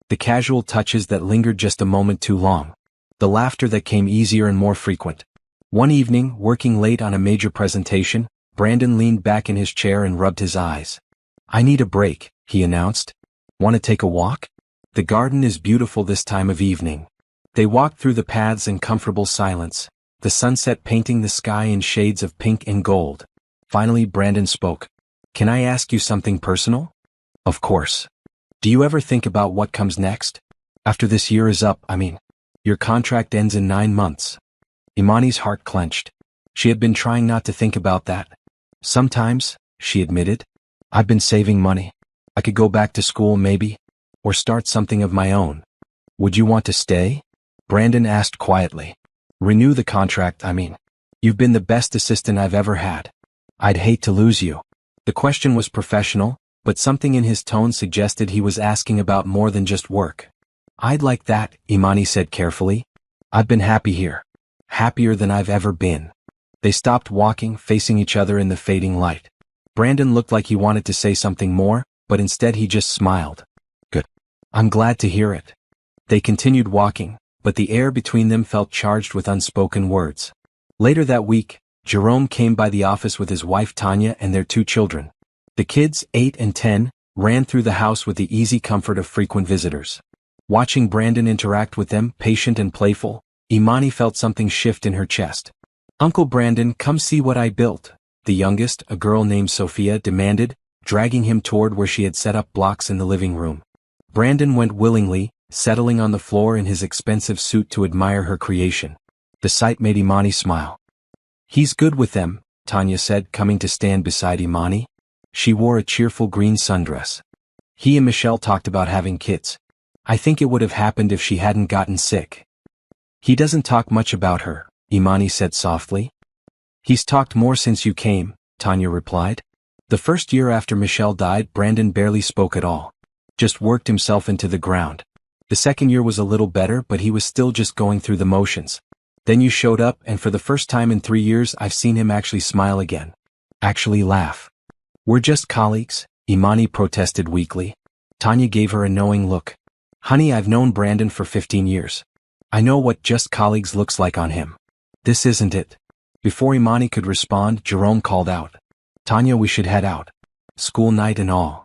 The casual touches that lingered just a moment too long. The laughter that came easier and more frequent. One evening, working late on a major presentation, Brandon leaned back in his chair and rubbed his eyes. "I need a break," he announced. "Want to take a walk? The garden is beautiful this time of evening." They walked through the paths in comfortable silence, the sunset painting the sky in shades of pink and gold. Finally, Brandon spoke. "Can I ask you something personal?" "Of course. Do you ever think about what comes next? After this year is up, I mean. Your contract ends in 9 months. Imani's heart clenched. She had been trying not to think about that. Sometimes, she admitted, I've been saving money. I could go back to school maybe, or start something of my own. Would you want to stay? Brandon asked quietly. Renew the contract, I mean. You've been the best assistant I've ever had. I'd hate to lose you. The question was professional, but something in his tone suggested he was asking about more than just work. I'd like that, Imani said carefully. I've been happy here. Happier than I've ever been. They stopped walking, facing each other in the fading light. Brandon looked like he wanted to say something more, but instead he just smiled. Good. I'm glad to hear it. They continued walking, but the air between them felt charged with unspoken words. Later that week, Jerome came by the office with his wife Tanya and their 2 children. The kids, 8 and 10, ran through the house with the easy comfort of frequent visitors. Watching Brandon interact with them, patient and playful, Imani felt something shift in her chest. Uncle Brandon, come see what I built, the youngest, a girl named Sophia, demanded, dragging him toward where she had set up blocks in the living room. Brandon went willingly, settling on the floor in his expensive suit to admire her creation. The sight made Imani smile. He's good with them, Tanya said, coming to stand beside Imani. She wore a cheerful green sundress. He and Michelle talked about having kids. I think it would have happened if she hadn't gotten sick. He doesn't talk much about her, Imani said softly. He's talked more since you came, Tanya replied. The first year after Michelle died, Brandon barely spoke at all. Just worked himself into the ground. The second year was a little better, but he was still just going through the motions. Then you showed up, and for the first time in 3 years I've seen him actually smile again. Actually laugh. We're just colleagues, Imani protested weakly. Tanya gave her a knowing look. Honey, I've known Brandon for 15 years. I know what just colleagues looks like on him. This isn't it. Before Imani could respond, Jerome called out. Tanya, we should head out. School night and all.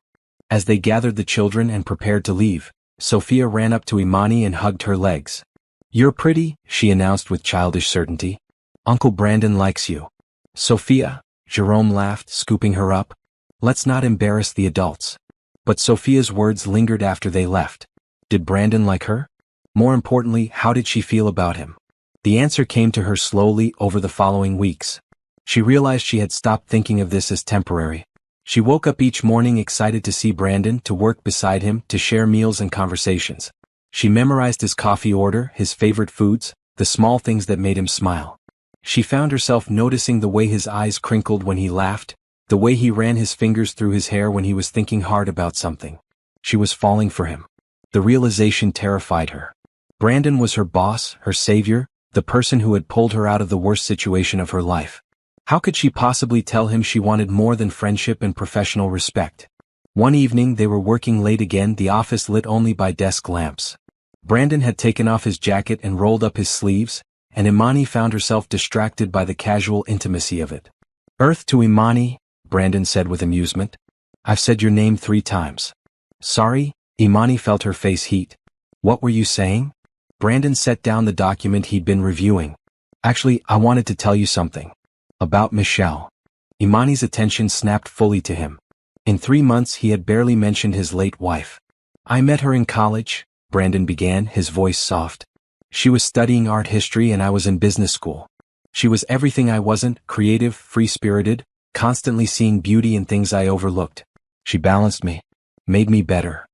As they gathered the children and prepared to leave, Sophia ran up to Imani and hugged her legs. You're pretty, she announced with childish certainty. Uncle Brandon likes you. Sophia, Jerome laughed, scooping her up. Let's not embarrass the adults. But Sophia's words lingered after they left. Did Brandon like her? More importantly, how did she feel about him? The answer came to her slowly over the following weeks. She realized she had stopped thinking of this as temporary. She woke up each morning excited to see Brandon, to work beside him, to share meals and conversations. She memorized his coffee order, his favorite foods, the small things that made him smile. She found herself noticing the way his eyes crinkled when he laughed, the way he ran his fingers through his hair when he was thinking hard about something. She was falling for him. The realization terrified her. Brandon was her boss, her savior, the person who had pulled her out of the worst situation of her life. How could she possibly tell him she wanted more than friendship and professional respect? One evening they were working late again, the office lit only by desk lamps. Brandon had taken off his jacket and rolled up his sleeves, and Imani found herself distracted by the casual intimacy of it. Earth to Imani, Brandon said with amusement. I've said your name 3 times. Sorry, Imani felt her face heat. What were you saying? Brandon set down the document he'd been reviewing. Actually, I wanted to tell you something. About Michelle. Imani's attention snapped fully to him. In 3 months he had barely mentioned his late wife. I met her in college, Brandon began, his voice soft. She was studying art history and I was in business school. She was everything I wasn't, creative, free-spirited, constantly seeing beauty in things I overlooked. She balanced me. Made me better.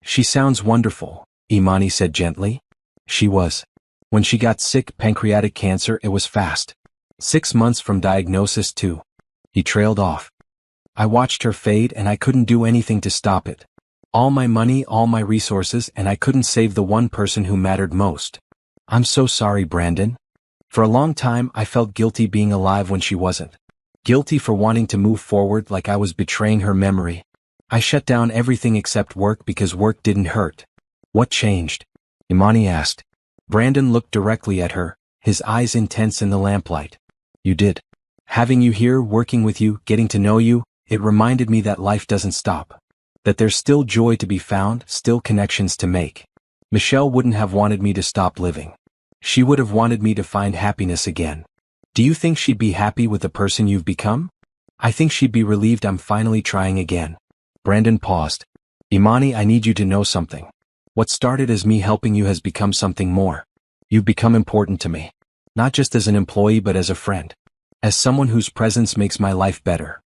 She sounds wonderful, Imani said gently. She was. When she got sick, pancreatic cancer, it was fast. 6 months from diagnosis to. He trailed off. I watched her fade and I couldn't do anything to stop it. All my money, all my resources, and I couldn't save the one person who mattered most. I'm so sorry, Brandon. For a long time I felt guilty being alive when she wasn't. Guilty for wanting to move forward like I was betraying her memory. I shut down everything except work because work didn't hurt. What changed? Imani asked. Brandon looked directly at her, his eyes intense in the lamplight. You did. Having you here, working with you, getting to know you, it reminded me that life doesn't stop. That there's still joy to be found, still connections to make. Michelle wouldn't have wanted me to stop living. She would have wanted me to find happiness again. Do you think she'd be happy with the person you've become? I think she'd be relieved I'm finally trying again. Brandon paused. Imani, I need you to know something. What started as me helping you has become something more. You've become important to me. Not just as an employee but as a friend. As someone whose presence makes my life better.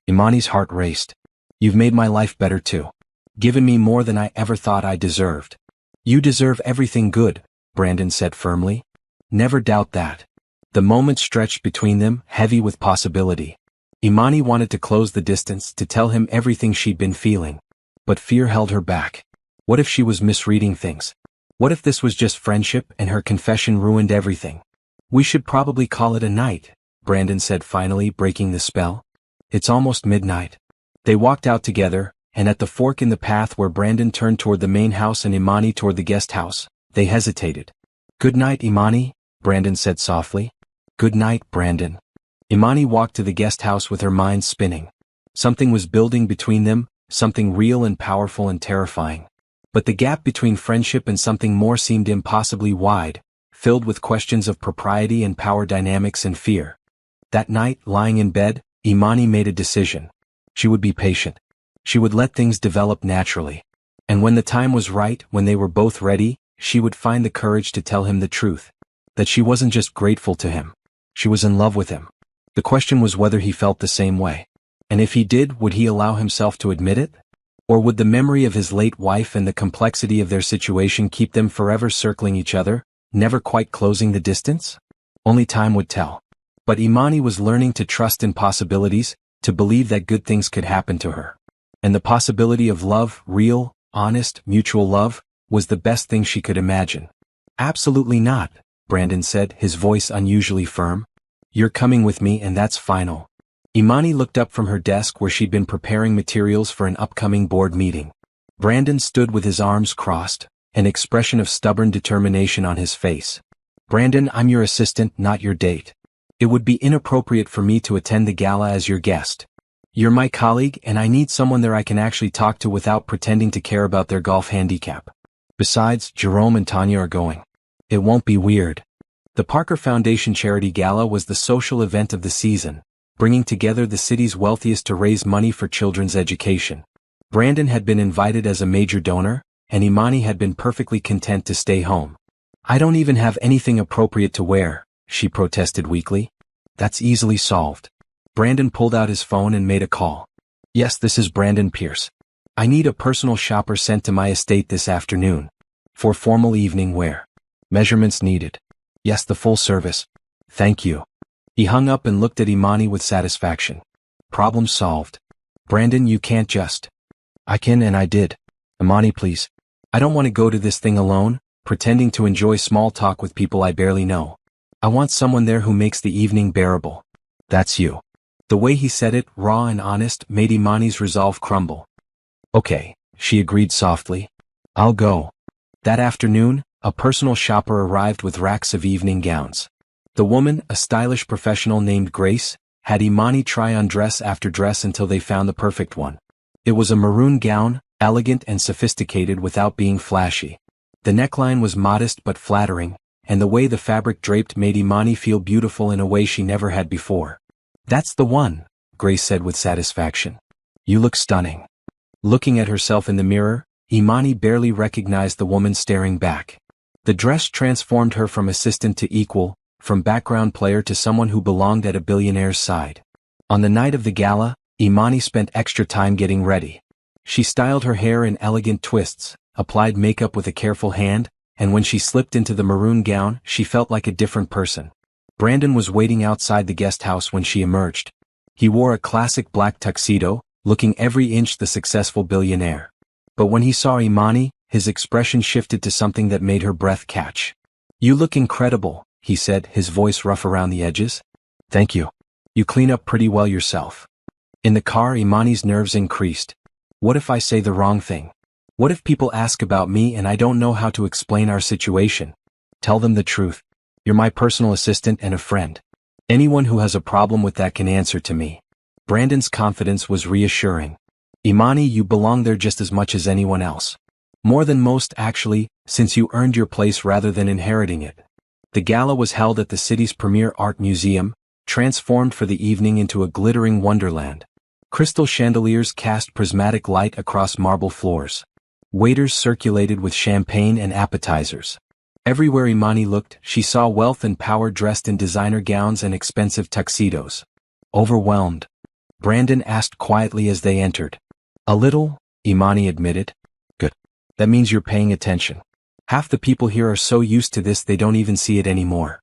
Imani's heart raced. You've made my life better too. Given me more than I ever thought I deserved. You deserve everything good, Brandon said firmly. Never doubt that. The moment stretched between them, heavy with possibility. Imani wanted to close the distance, to tell him everything she'd been feeling. But fear held her back. What if she was misreading things? What if this was just friendship and her confession ruined everything? We should probably call it a night, Brandon said finally, breaking the spell. It's almost midnight. They walked out together, and at the fork in the path where Brandon turned toward the main house and Imani toward the guest house, they hesitated. Good night, Imani, Brandon said softly. Good night, Brandon. Imani walked to the guest house with her mind spinning. Something was building between them, something real and powerful and terrifying. But the gap between friendship and something more seemed impossibly wide, filled with questions of propriety and power dynamics and fear. That night, lying in bed, Imani made a decision. She would be patient. She would let things develop naturally. And when the time was right, when they were both ready, she would find the courage to tell him the truth. That she wasn't just grateful to him. She was in love with him. The question was whether he felt the same way. And if he did, would he allow himself to admit it? Or would the memory of his late wife and the complexity of their situation keep them forever circling each other, never quite closing the distance? Only time would tell. But Imani was learning to trust in possibilities, to believe that good things could happen to her. And the possibility of love, real, honest, mutual love, was the best thing she could imagine. Absolutely not, Brandon said, his voice unusually firm. You're coming with me and that's final. Imani looked up from her desk where she'd been preparing materials for an upcoming board meeting. Brandon stood with his arms crossed, an expression of stubborn determination on his face. Brandon, I'm your assistant, not your date. It would be inappropriate for me to attend the gala as your guest. You're my colleague and I need someone there I can actually talk to without pretending to care about their golf handicap. Besides, Jerome and Tanya are going. It won't be weird. The Parker Foundation Charity Gala was the social event of the season, bringing together the city's wealthiest to raise money for children's education. Brandon had been invited as a major donor, and Imani had been perfectly content to stay home. I don't even have anything appropriate to wear, she protested weakly. That's easily solved. Brandon pulled out his phone and made a call. Yes, this is Brandon Pierce. I need a personal shopper sent to my estate this afternoon. For formal evening wear. Measurements needed. Yes, the full service. Thank you. He hung up and looked at Imani with satisfaction. Problem solved. Brandon, you can't just. I can and I did. Imani, please. I don't want to go to this thing alone, pretending to enjoy small talk with people I barely know. I want someone there who makes the evening bearable. That's you. The way he said it, raw and honest, made Imani's resolve crumble. Okay, she agreed softly. I'll go. That afternoon, a personal shopper arrived with racks of evening gowns. The woman, a stylish professional named Grace, had Imani try on dress after dress until they found the perfect one. It was a maroon gown, elegant and sophisticated without being flashy. The neckline was modest but flattering, and the way the fabric draped made Imani feel beautiful in a way she never had before. That's the one, Grace said with satisfaction. You look stunning. Looking at herself in the mirror, Imani barely recognized the woman staring back. The dress transformed her from assistant to equal, from background player to someone who belonged at a billionaire's side. On the night of the gala, Imani spent extra time getting ready. She styled her hair in elegant twists, applied makeup with a careful hand, and when she slipped into the maroon gown, she felt like a different person. Brandon was waiting outside the guest house when she emerged. He wore a classic black tuxedo, looking every inch the successful billionaire. But when he saw Imani, his expression shifted to something that made her breath catch. You look incredible, he said, his voice rough around the edges. Thank you. You clean up pretty well yourself. In the car, Imani's nerves increased. What if I say the wrong thing? What if people ask about me and I don't know how to explain our situation? Tell them the truth. You're my personal assistant and a friend. Anyone who has a problem with that can answer to me. Brandon's confidence was reassuring. Imani, you belong there just as much as anyone else. More than most actually, since you earned your place rather than inheriting it. The gala was held at the city's premier art museum, transformed for the evening into a glittering wonderland. Crystal chandeliers cast prismatic light across marble floors. Waiters circulated with champagne and appetizers. Everywhere Imani looked, she saw wealth and power dressed in designer gowns and expensive tuxedos. Overwhelmed? Brandon asked quietly as they entered. A little, Imani admitted. Good. That means you're paying attention. Half the people here are so used to this they don't even see it anymore.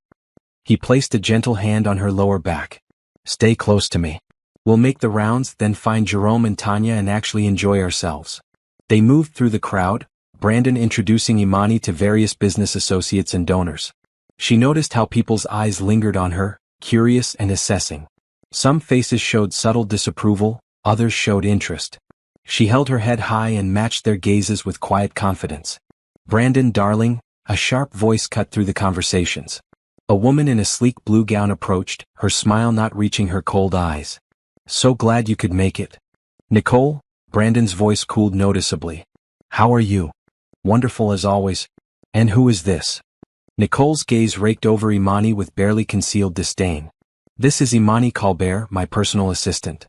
He placed a gentle hand on her lower back. Stay close to me. We'll make the rounds, then find Jerome and Tanya and actually enjoy ourselves. They moved through the crowd, Brandon introducing Imani to various business associates and donors. She noticed how people's eyes lingered on her, curious and assessing. Some faces showed subtle disapproval, others showed interest. She held her head high and matched their gazes with quiet confidence. Brandon, darling, a sharp voice cut through the conversations. A woman in a sleek blue gown approached, her smile not reaching her cold eyes. So glad you could make it. Nicole? Brandon's voice cooled noticeably. How are you? Wonderful as always. And who is this? Nicole's gaze raked over Imani with barely concealed disdain. This is Imani Colbert, my personal assistant.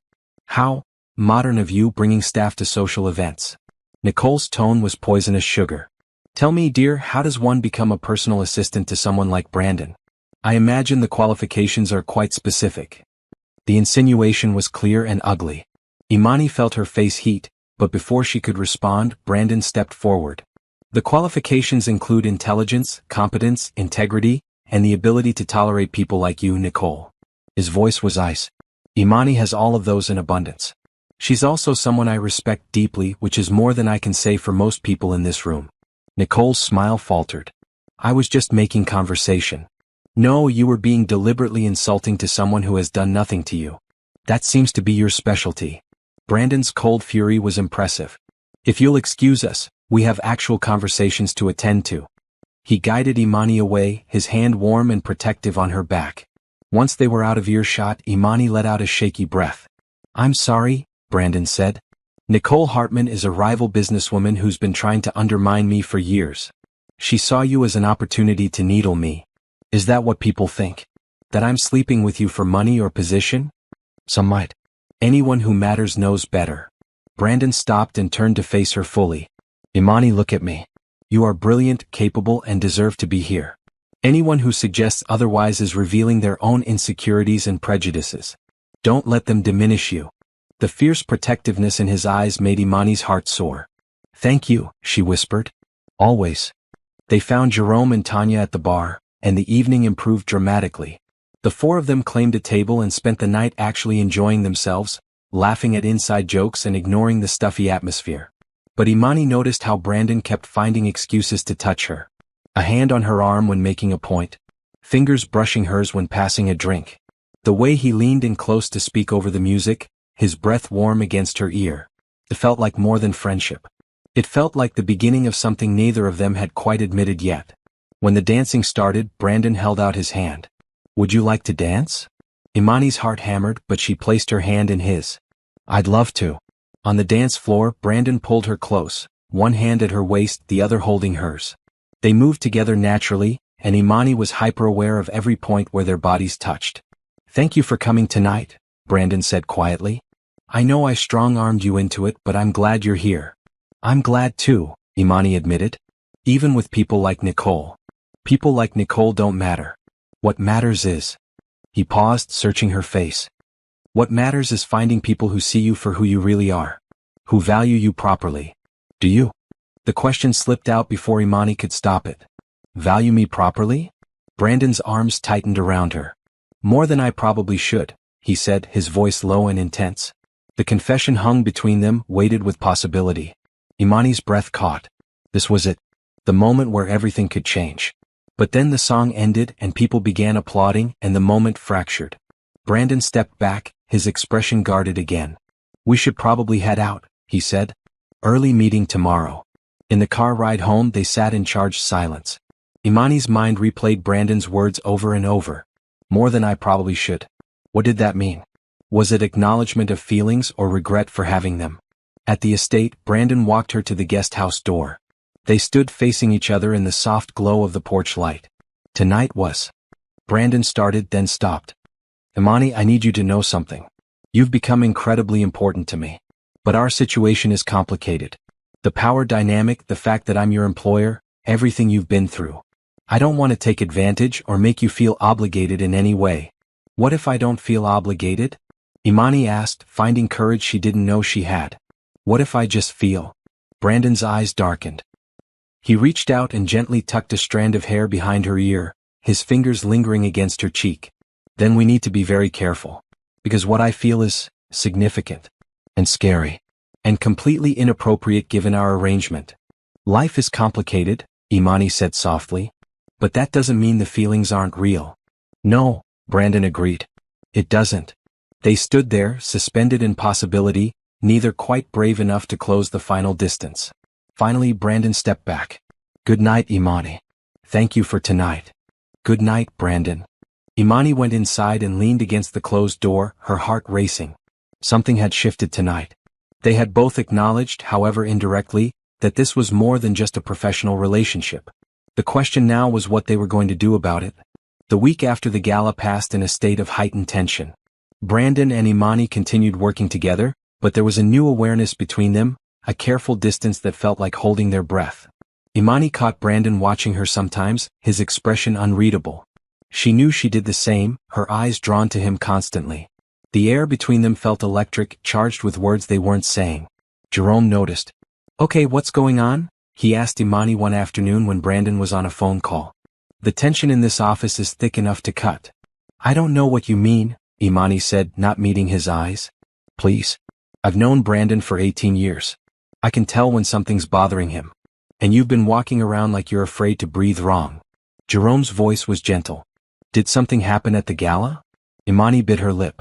How modern of you bringing staff to social events. Nicole's tone was poisonous sugar. Tell me, dear, how does one become a personal assistant to someone like Brandon? I imagine the qualifications are quite specific. The insinuation was clear and ugly. Imani felt her face heat, but before she could respond, Brandon stepped forward. The qualifications include intelligence, competence, integrity, and the ability to tolerate people like you, Nicole. His voice was ice. Imani has all of those in abundance. She's also someone I respect deeply, which is more than I can say for most people in this room. Nicole's smile faltered. I was just making conversation. No, you were being deliberately insulting to someone who has done nothing to you. That seems to be your specialty. Brandon's cold fury was impressive. If you'll excuse us, we have actual conversations to attend to. He guided Imani away, his hand warm and protective on her back. Once they were out of earshot, Imani let out a shaky breath. I'm sorry, Brandon said. Nicole Hartman is a rival businesswoman who's been trying to undermine me for years. She saw you as an opportunity to needle me. Is that what people think? That I'm sleeping with you for money or position? Some might. Anyone who matters knows better. Brandon stopped and turned to face her fully. Imani, look at me. You are brilliant, capable, and deserve to be here. Anyone who suggests otherwise is revealing their own insecurities and prejudices. Don't let them diminish you. The fierce protectiveness in his eyes made Imani's heart soar. Thank you, she whispered. Always. They found Jerome and Tanya at the bar, and the evening improved dramatically. The four of them claimed a table and spent the night actually enjoying themselves, laughing at inside jokes and ignoring the stuffy atmosphere. But Imani noticed how Brandon kept finding excuses to touch her. A hand on her arm when making a point. Fingers brushing hers when passing a drink. The way he leaned in close to speak over the music, his breath warm against her ear. It felt like more than friendship. It felt like the beginning of something neither of them had quite admitted yet. When the dancing started, Brandon held out his hand. Would you like to dance? Imani's heart hammered, but she placed her hand in his. I'd love to. On the dance floor, Brandon pulled her close, one hand at her waist, the other holding hers. They moved together naturally, and Imani was hyper-aware of every point where their bodies touched. Thank you for coming tonight, Brandon said quietly. I know I strong-armed you into it, but I'm glad you're here. I'm glad too, Imani admitted. Even with people like Nicole. People like Nicole don't matter. What matters is... He paused, searching her face. What matters is finding people who see you for who you really are. Who value you properly. Do you? The question slipped out before Imani could stop it. Value me properly? Brandon's arms tightened around her. More than I probably should, he said, his voice low and intense. The confession hung between them, weighted with possibility. Imani's breath caught. This was it. The moment where everything could change. But then the song ended and people began applauding and the moment fractured. Brandon stepped back, his expression guarded again. We should probably head out, he said. Early meeting tomorrow. In the car ride home they sat in charged silence. Imani's mind replayed Brandon's words over and over. More than I probably should. What did that mean? Was it acknowledgement of feelings or regret for having them? At the estate, Brandon walked her to the guest house door. They stood facing each other in the soft glow of the porch light. Tonight was. Brandon started, then stopped. Imani, I need you to know something. You've become incredibly important to me. But our situation is complicated. The power dynamic, the fact that I'm your employer, everything you've been through. I don't want to take advantage or make you feel obligated in any way. What if I don't feel obligated? Imani asked, finding courage she didn't know she had. What if I just feel? Brandon's eyes darkened. He reached out and gently tucked a strand of hair behind her ear, his fingers lingering against her cheek. Then we need to be very careful. Because what I feel is significant. And scary. And completely inappropriate given our arrangement. Life is complicated, Imani said softly. But that doesn't mean the feelings aren't real. No, Brandon agreed. It doesn't. They stood there, suspended in possibility, neither quite brave enough to close the final distance. Finally, Brandon stepped back. Good night, Imani. Thank you for tonight. Good night, Brandon. Imani went inside and leaned against the closed door, her heart racing. Something had shifted tonight. They had both acknowledged, however indirectly, that this was more than just a professional relationship. The question now was what they were going to do about it. The week after the gala passed in a state of heightened tension. Brandon and Imani continued working together, but there was a new awareness between them, a careful distance that felt like holding their breath. Imani caught Brandon watching her sometimes, his expression unreadable. She knew she did the same, her eyes drawn to him constantly. The air between them felt electric, charged with words they weren't saying. Jerome noticed. Okay, what's going on? He asked Imani one afternoon when Brandon was on a phone call. The tension in this office is thick enough to cut. I don't know what you mean, Imani said, not meeting his eyes. Please. I've known Brandon for 18 years. I can tell when something's bothering him. And you've been walking around like you're afraid to breathe wrong. Jerome's voice was gentle. Did something happen at the gala? Imani bit her lip.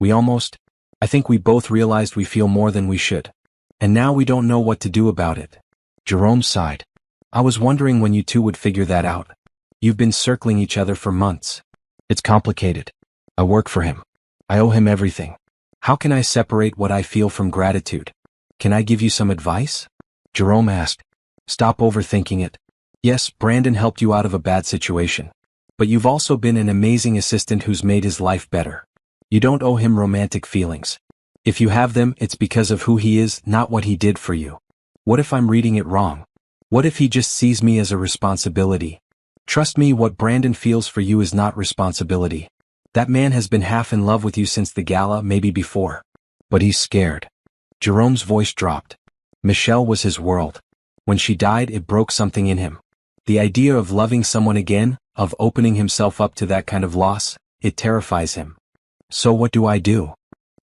I think we both realized we feel more than we should. And now we don't know what to do about it. Jerome sighed. I was wondering when you two would figure that out. You've been circling each other for months. It's complicated. I work for him. I owe him everything. How can I separate what I feel from gratitude? Can I give you some advice? Jerome asked. Stop overthinking it. Yes, Brandon helped you out of a bad situation. But you've also been an amazing assistant who's made his life better. You don't owe him romantic feelings. If you have them, it's because of who he is, not what he did for you. What if I'm reading it wrong? What if he just sees me as a responsibility? Trust me, what Brandon feels for you is not responsibility. That man has been half in love with you since the gala, maybe before. But he's scared. Jerome's voice dropped. Michelle was his world. When she died, it broke something in him. The idea of loving someone again, of opening himself up to that kind of loss, it terrifies him. So what do I do?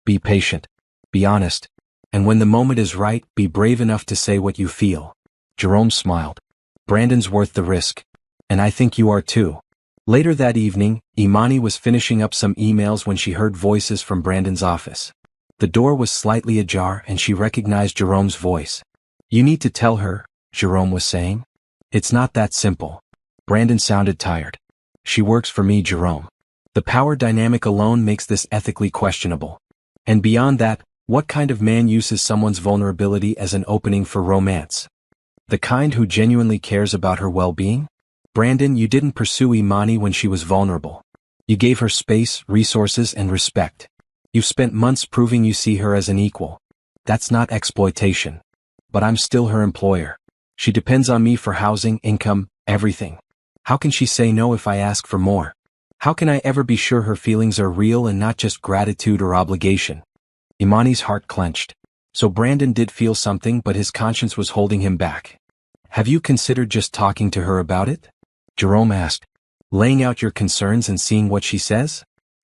Be patient. Be honest. And when the moment is right, be brave enough to say what you feel. Jerome smiled. Brandon's worth the risk. And I think you are too. Later that evening, Imani was finishing up some emails when she heard voices from Brandon's office. The door was slightly ajar and she recognized Jerome's voice. You need to tell her, Jerome was saying. It's not that simple. Brandon sounded tired. She works for me, Jerome. The power dynamic alone makes this ethically questionable. And beyond that, what kind of man uses someone's vulnerability as an opening for romance? The kind who genuinely cares about her well-being? Brandon, you didn't pursue Imani when she was vulnerable. You gave her space, resources, and respect. You've spent months proving you see her as an equal. That's not exploitation. But I'm still her employer. She depends on me for housing, income, everything. How can she say no if I ask for more? How can I ever be sure her feelings are real and not just gratitude or obligation? Imani's heart clenched. So Brandon did feel something, but his conscience was holding him back. Have you considered just talking to her about it? Jerome asked. Laying out your concerns and seeing what she says?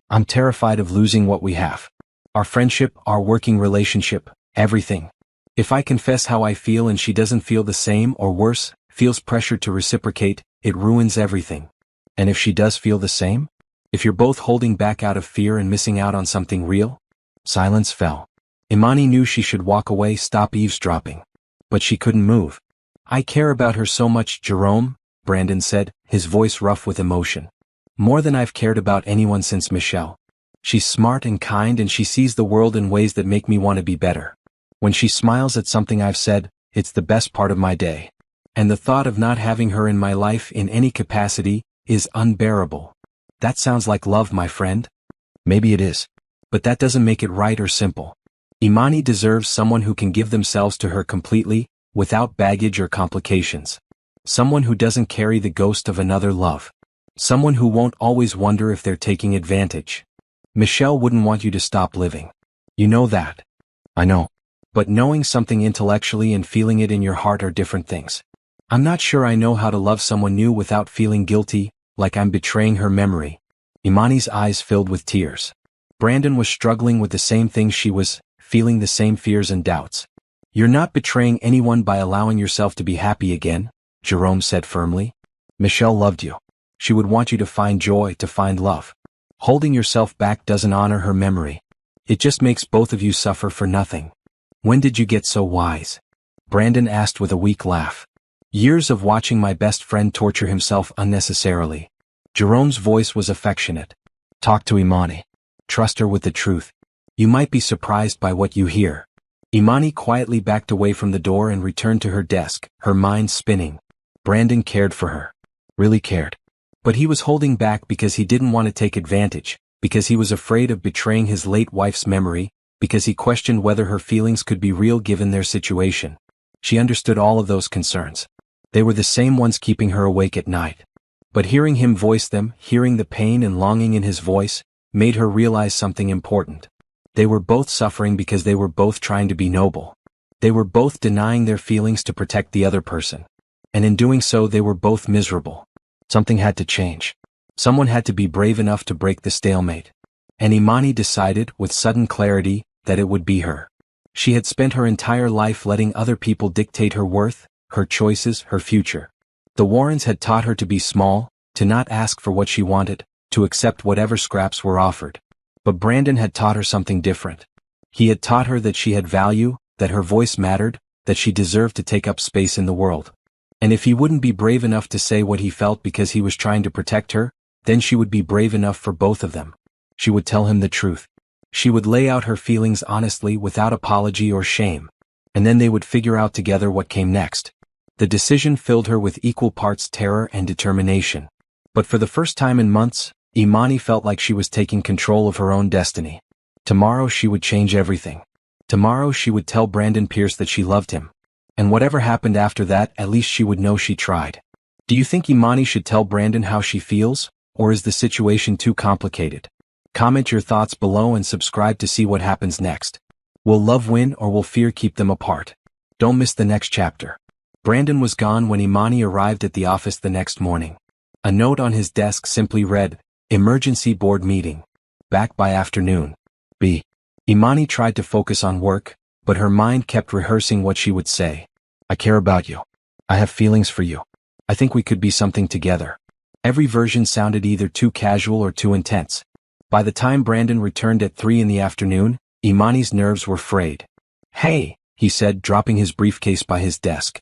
I'm terrified of losing what we have. Our friendship, our working relationship, everything. If I confess how I feel and she doesn't feel the same or worse, feels pressure to reciprocate, it ruins everything. And if she does feel the same? If you're both holding back out of fear and missing out on something real? Silence fell. Imani knew she should walk away, stop eavesdropping. But she couldn't move. I care about her so much, Jerome, Brandon said, his voice rough with emotion. More than I've cared about anyone since Michelle. She's smart and kind and she sees the world in ways that make me want to be better. When she smiles at something I've said, it's the best part of my day. And the thought of not having her in my life in any capacity is unbearable. That sounds like love, my friend. Maybe it is. But that doesn't make it right or simple. Imani deserves someone who can give themselves to her completely, without baggage or complications. Someone who doesn't carry the ghost of another love. Someone who won't always wonder if they're taking advantage. Michelle wouldn't want you to stop living. You know that. I know. But knowing something intellectually and feeling it in your heart are different things. I'm not sure I know how to love someone new without feeling guilty, like I'm betraying her memory. Imani's eyes filled with tears. Brandon was struggling with the same things she was, feeling the same fears and doubts. You're not betraying anyone by allowing yourself to be happy again, Jerome said firmly. Michelle loved you. She would want you to find joy, to find love. Holding yourself back doesn't honor her memory. It just makes both of you suffer for nothing. When did you get so wise? Brandon asked with a weak laugh. Years of watching my best friend torture himself unnecessarily. Jerome's voice was affectionate. Talk to Imani. Trust her with the truth. You might be surprised by what you hear. Imani quietly backed away from the door and returned to her desk, her mind spinning. Brandon cared for her. Really cared. But he was holding back because he didn't want to take advantage, because he was afraid of betraying his late wife's memory, because he questioned whether her feelings could be real given their situation. She understood all of those concerns. They were the same ones keeping her awake at night. But hearing him voice them, hearing the pain and longing in his voice, made her realize something important. They were both suffering because they were both trying to be noble. They were both denying their feelings to protect the other person. And in doing so they were both miserable. Something had to change. Someone had to be brave enough to break the stalemate. And Imani decided, with sudden clarity, that it would be her. She had spent her entire life letting other people dictate her worth, her choices, her future. The Warrens had taught her to be small, to not ask for what she wanted, to accept whatever scraps were offered. But Brandon had taught her something different. He had taught her that she had value, that her voice mattered, that she deserved to take up space in the world. And if he wouldn't be brave enough to say what he felt because he was trying to protect her, then she would be brave enough for both of them. She would tell him the truth. She would lay out her feelings honestly without apology or shame. And then they would figure out together what came next. The decision filled her with equal parts terror and determination. But for the first time in months, Imani felt like she was taking control of her own destiny. Tomorrow she would change everything. Tomorrow she would tell Brandon Pierce that she loved him. And whatever happened after that, at least she would know she tried. Do you think Imani should tell Brandon how she feels, or is the situation too complicated? Comment your thoughts below and subscribe to see what happens next. Will love win or will fear keep them apart? Don't miss the next chapter. Brandon was gone when Imani arrived at the office the next morning. A note on his desk simply read, Emergency board meeting. Back by afternoon. B. Imani tried to focus on work, but her mind kept rehearsing what she would say. I care about you. I have feelings for you. I think we could be something together. Every version sounded either too casual or too intense. By the time Brandon returned at 3 in the afternoon, Imani's nerves were frayed. Hey, he said, dropping his briefcase by his desk.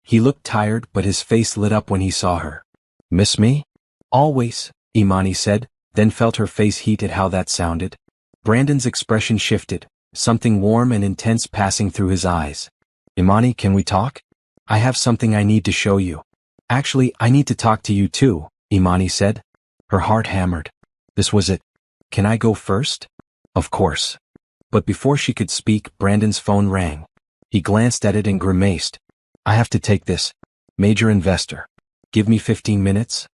He looked tired, but his face lit up when he saw her. Miss me? Always, Imani said, then felt her face heat at how that sounded. Brandon's expression shifted, something warm and intense passing through his eyes. Imani, can we talk? I have something I need to show you. Actually, I need to talk to you too, Imani said. Her heart hammered. This was it. Can I go first? Of course. But before she could speak, Brandon's phone rang. He glanced at it and grimaced. I have to take this. Major investor. Give me 15 minutes?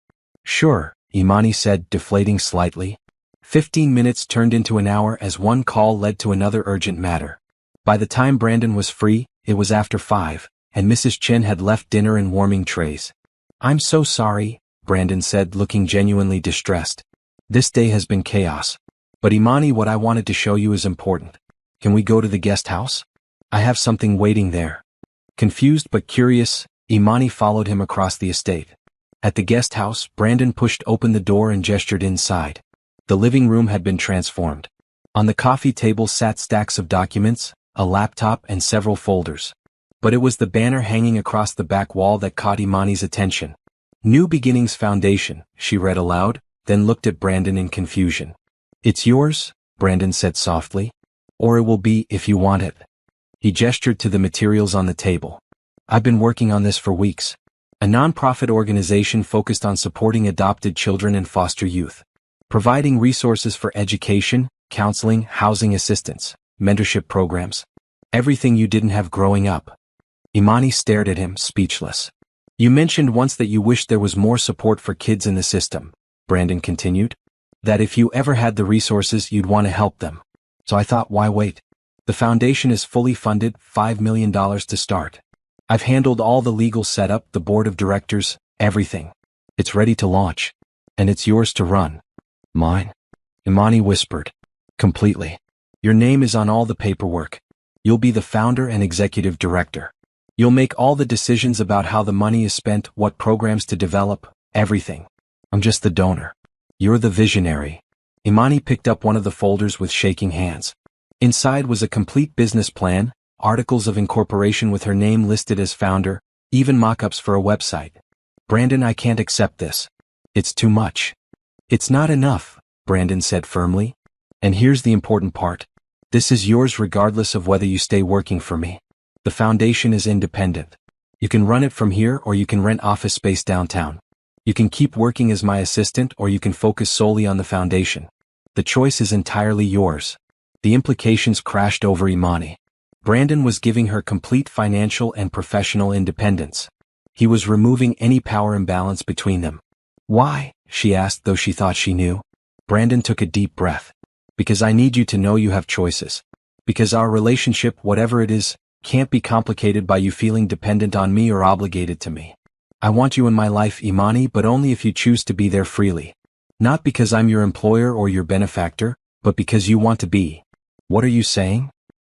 Sure, Imani said, deflating slightly. 15 minutes turned into an hour as one call led to another urgent matter. By the time Brandon was free, it was after 5, and Mrs. Chen had left dinner in warming trays. I'm so sorry, Brandon said, looking genuinely distressed. This day has been chaos. But Imani, what I wanted to show you is important. Can we go to the guest house? I have something waiting there. Confused but curious, Imani followed him across the estate. At the guest house, Brandon pushed open the door and gestured inside. The living room had been transformed. On the coffee table sat stacks of documents, a laptop and several folders. But it was the banner hanging across the back wall that caught Imani's attention. New Beginnings Foundation, she read aloud, then looked at Brandon in confusion. It's yours, Brandon said softly. Or it will be if you want it. He gestured to the materials on the table. I've been working on this for weeks. A non-profit organization focused on supporting adopted children and foster youth. Providing resources for education, counseling, housing assistance, mentorship programs. Everything you didn't have growing up. Imani stared at him, speechless. You mentioned once that you wished there was more support for kids in the system, Brandon continued. That if you ever had the resources you'd want to help them. So I thought, why wait? The foundation is fully funded, $5 million to start. I've handled all the legal setup, the board of directors, everything. It's ready to launch. And it's yours to run. Mine? Imani whispered. Completely. Your name is on all the paperwork. You'll be the founder and executive director. You'll make all the decisions about how the money is spent, what programs to develop, everything. I'm just the donor. You're the visionary. Imani picked up one of the folders with shaking hands. Inside was a complete business plan, articles of incorporation with her name listed as founder, even mock-ups for a website. Brandon, I can't accept this. It's too much. It's not enough, Brandon said firmly. And here's the important part. This is yours regardless of whether you stay working for me. The foundation is independent. You can run it from here or you can rent office space downtown. You can keep working as my assistant or you can focus solely on the foundation. The choice is entirely yours. The implications crashed over Imani. Brandon was giving her complete financial and professional independence. He was removing any power imbalance between them. Why? She asked, though she thought she knew. Brandon took a deep breath. Because I need you to know you have choices. Because our relationship, whatever it is, can't be complicated by you feeling dependent on me or obligated to me. I want you in my life, Imani, but only if you choose to be there freely. Not because I'm your employer or your benefactor, but because you want to be. What are you saying?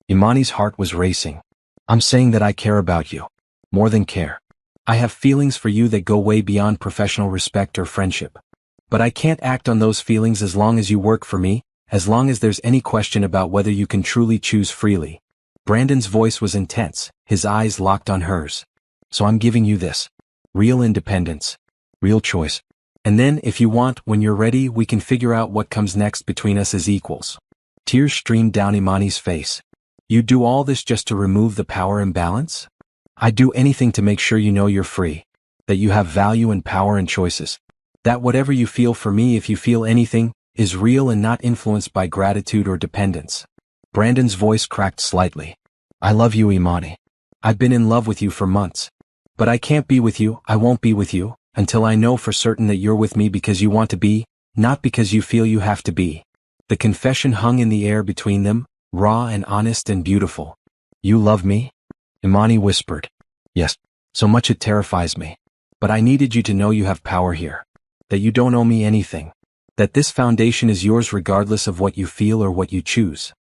Imani's heart was racing. I'm saying that I care about you. More than care. I have feelings for you that go way beyond professional respect or friendship. But I can't act on those feelings as long as you work for me, as long as there's any question about whether you can truly choose freely. Brandon's voice was intense, his eyes locked on hers. So I'm giving you this. Real independence. Real choice. And then, if you want, when you're ready, we can figure out what comes next between us as equals. Tears streamed down Imani's face. You do all this just to remove the power imbalance? I'd do anything to make sure you know you're free. That you have value and power and choices. That whatever you feel for me, if you feel anything, is real and not influenced by gratitude or dependence. Brandon's voice cracked slightly. I love you, Imani. I've been in love with you for months. But I can't be with you, I won't be with you, until I know for certain that you're with me because you want to be, not because you feel you have to be. The confession hung in the air between them, raw and honest and beautiful. You love me? Imani whispered. Yes. So much it terrifies me. But I needed you to know you have power here. That you don't owe me anything. That this foundation is yours regardless of what you feel or what you choose.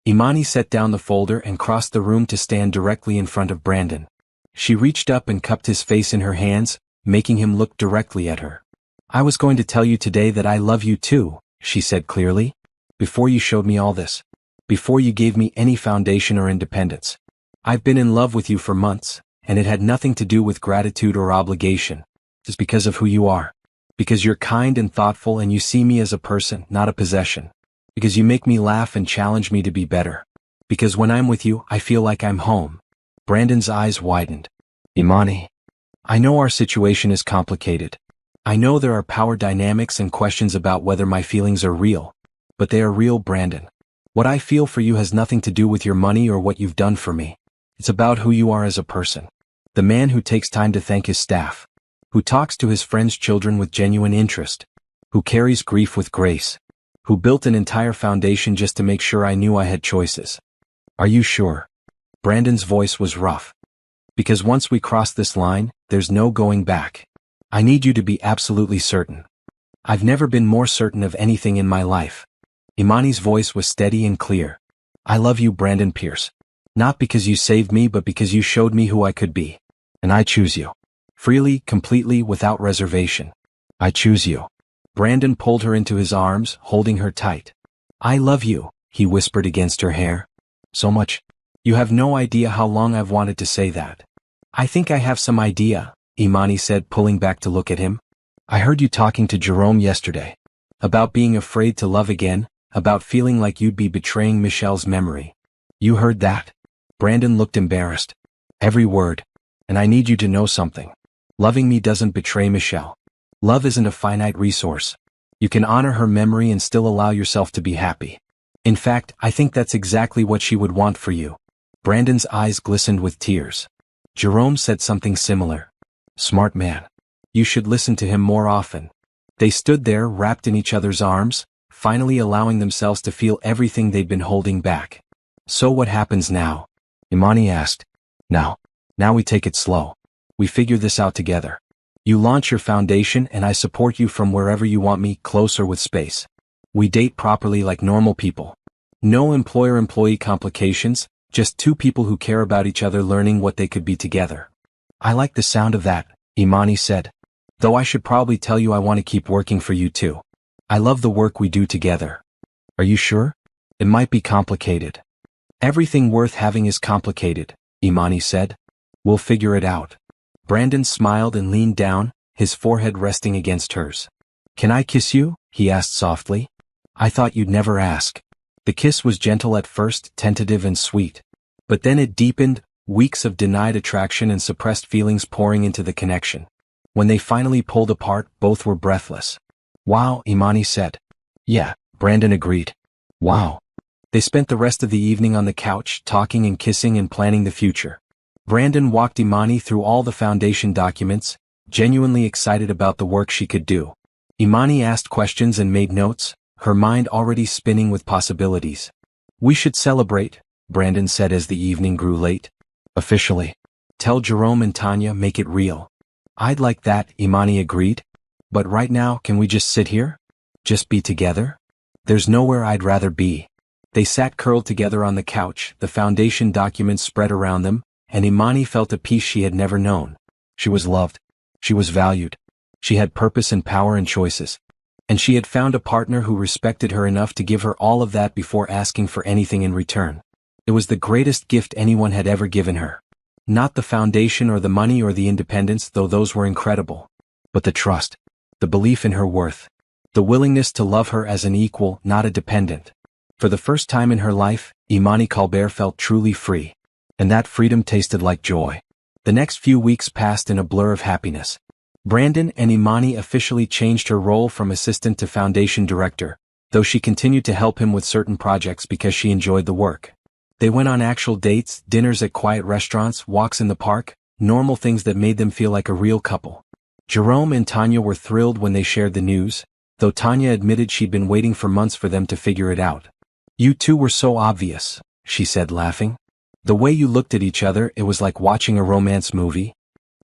Imani set down the folder and crossed the room to stand directly in front of Brandon. She reached up and cupped his face in her hands, making him look directly at her. I was going to tell you today that I love you too, she said clearly. Before you showed me all this. Before you gave me any foundation or independence. I've been in love with you for months, and it had nothing to do with gratitude or obligation. Just because of who you are. Because you're kind and thoughtful and you see me as a person, not a possession. Because you make me laugh and challenge me to be better. Because when I'm with you, I feel like I'm home. Brandon's eyes widened. Imani. I know our situation is complicated. I know there are power dynamics and questions about whether my feelings are real. But they are real, Brandon. What I feel for you has nothing to do with your money or what you've done for me. It's about who you are as a person. The man who takes time to thank his staff. Who talks to his friends' children with genuine interest. Who carries grief with grace. Who built an entire foundation just to make sure I knew I had choices. Are you sure? Brandon's voice was rough. Because once we cross this line, there's no going back. I need you to be absolutely certain. I've never been more certain of anything in my life. Imani's voice was steady and clear. I love you, Brandon Pierce. Not because you saved me, but because you showed me who I could be. And I choose you. Freely, completely, without reservation. I choose you. Brandon pulled her into his arms, holding her tight. I love you, he whispered against her hair. So much. You have no idea how long I've wanted to say that. I think I have some idea, Imani said, pulling back to look at him. I heard you talking to Jerome yesterday. About being afraid to love again, about feeling like you'd be betraying Michelle's memory. You heard that? Brandon looked embarrassed. Every word. And I need you to know something. Loving me doesn't betray Michelle. Love isn't a finite resource. You can honor her memory and still allow yourself to be happy. In fact, I think that's exactly what she would want for you. Brandon's eyes glistened with tears. Jerome said something similar. Smart man. You should listen to him more often. They stood there wrapped in each other's arms, finally allowing themselves to feel everything they'd been holding back. So what happens now? Imani asked. Now we take it slow. We figure this out together. You launch your foundation and I support you from wherever you want me, close or with space. We date properly like normal people. No employer-employee complications, just two people who care about each other learning what they could be together. I like the sound of that, Imani said. Though I should probably tell you I want to keep working for you too. I love the work we do together. Are you sure? It might be complicated. Everything worth having is complicated, Imani said. We'll figure it out. Brandon smiled and leaned down, his forehead resting against hers. Can I kiss you? He asked softly. I thought you'd never ask. The kiss was gentle at first, tentative and sweet. But then it deepened, weeks of denied attraction and suppressed feelings pouring into the connection. When they finally pulled apart, both were breathless. Wow, Imani said. Yeah, Brandon agreed. Wow. They spent the rest of the evening on the couch, talking and kissing and planning the future. Brandon walked Imani through all the foundation documents, genuinely excited about the work she could do. Imani asked questions and made notes, her mind already spinning with possibilities. We should celebrate, Brandon said as the evening grew late. Officially. Tell Jerome and Tanya, make it real. I'd like that, Imani agreed. But right now, can we just sit here? Just be together? There's nowhere I'd rather be. They sat curled together on the couch, the foundation documents spread around them, and Imani felt a peace she had never known. She was loved. She was valued. She had purpose and power and choices. And she had found a partner who respected her enough to give her all of that before asking for anything in return. It was the greatest gift anyone had ever given her. Not the foundation or the money or the independence, though those were incredible. But the trust. The belief in her worth. The willingness to love her as an equal, not a dependent. For the first time in her life, Imani Colbert felt truly free. And that freedom tasted like joy. The next few weeks passed in a blur of happiness. Brandon and Imani officially changed her role from assistant to foundation director, though she continued to help him with certain projects because she enjoyed the work. They went on actual dates, dinners at quiet restaurants, walks in the park, normal things that made them feel like a real couple. Jerome and Tanya were thrilled when they shared the news, though Tanya admitted she'd been waiting for months for them to figure it out. You two were so obvious, she said laughing. The way you looked at each other, it was like watching a romance movie.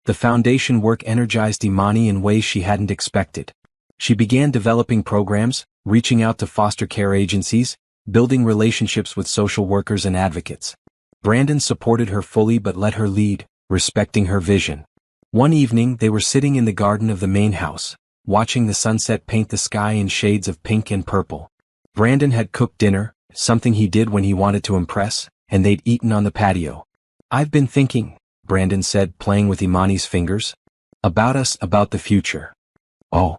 The foundation work energized Imani in ways she hadn't expected. She began developing programs, reaching out to foster care agencies, building relationships with social workers and advocates. Brandon supported her fully but let her lead, respecting her vision. One evening they were sitting in the garden of the main house, watching the sunset paint the sky in shades of pink and purple. Brandon had cooked dinner, something he did when he wanted to impress, and they'd eaten on the patio. I've been thinking, Brandon said, playing with Imani's fingers. About us, about the future. Oh.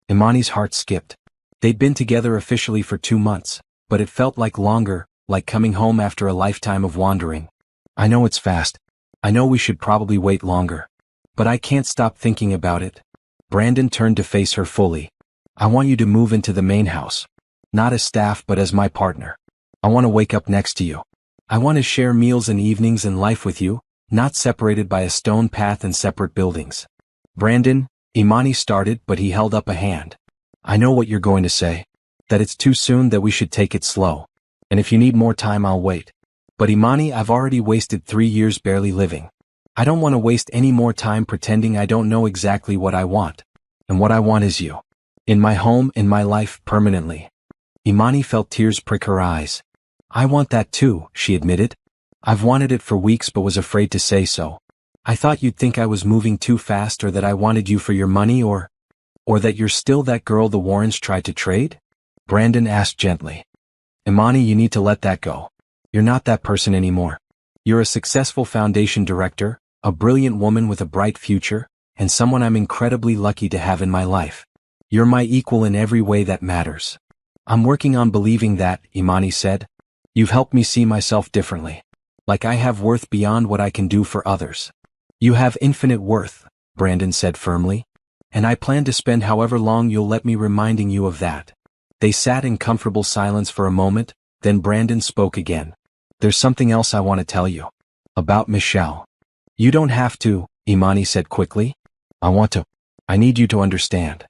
Imani's heart skipped. They'd been together officially for 2 months, but it felt like longer, like coming home after a lifetime of wandering. I know it's fast. I know we should probably wait longer. But I can't stop thinking about it. Brandon turned to face her fully. I want you to move into the main house. Not as staff but as my partner. I want to wake up next to you. I want to share meals and evenings and life with you, not separated by a stone path and separate buildings. Brandon, Imani started, but he held up a hand. I know what you're going to say. That it's too soon, that we should take it slow. And if you need more time, I'll wait. But Imani, I've already wasted 3 years barely living. I don't want to waste any more time pretending I don't know exactly what I want. And what I want is you. In my home, in my life, permanently. Imani felt tears prick her eyes. I want that too, she admitted. I've wanted it for weeks but was afraid to say so. I thought you'd think I was moving too fast, or that I wanted you for your money, or that you're still that girl the Warrens tried to trade? Brandon asked gently. Imani, you need to let that go. You're not that person anymore. You're a successful foundation director, a brilliant woman with a bright future, and someone I'm incredibly lucky to have in my life. You're my equal in every way that matters. I'm working on believing that, Imani said. You've helped me see myself differently. Like I have worth beyond what I can do for others. You have infinite worth, Brandon said firmly. And I plan to spend however long you'll let me reminding you of that. They sat in comfortable silence for a moment, then Brandon spoke again. There's something else I want to tell you. About Michelle. You don't have to, Imani said quickly. I want to. I need you to understand.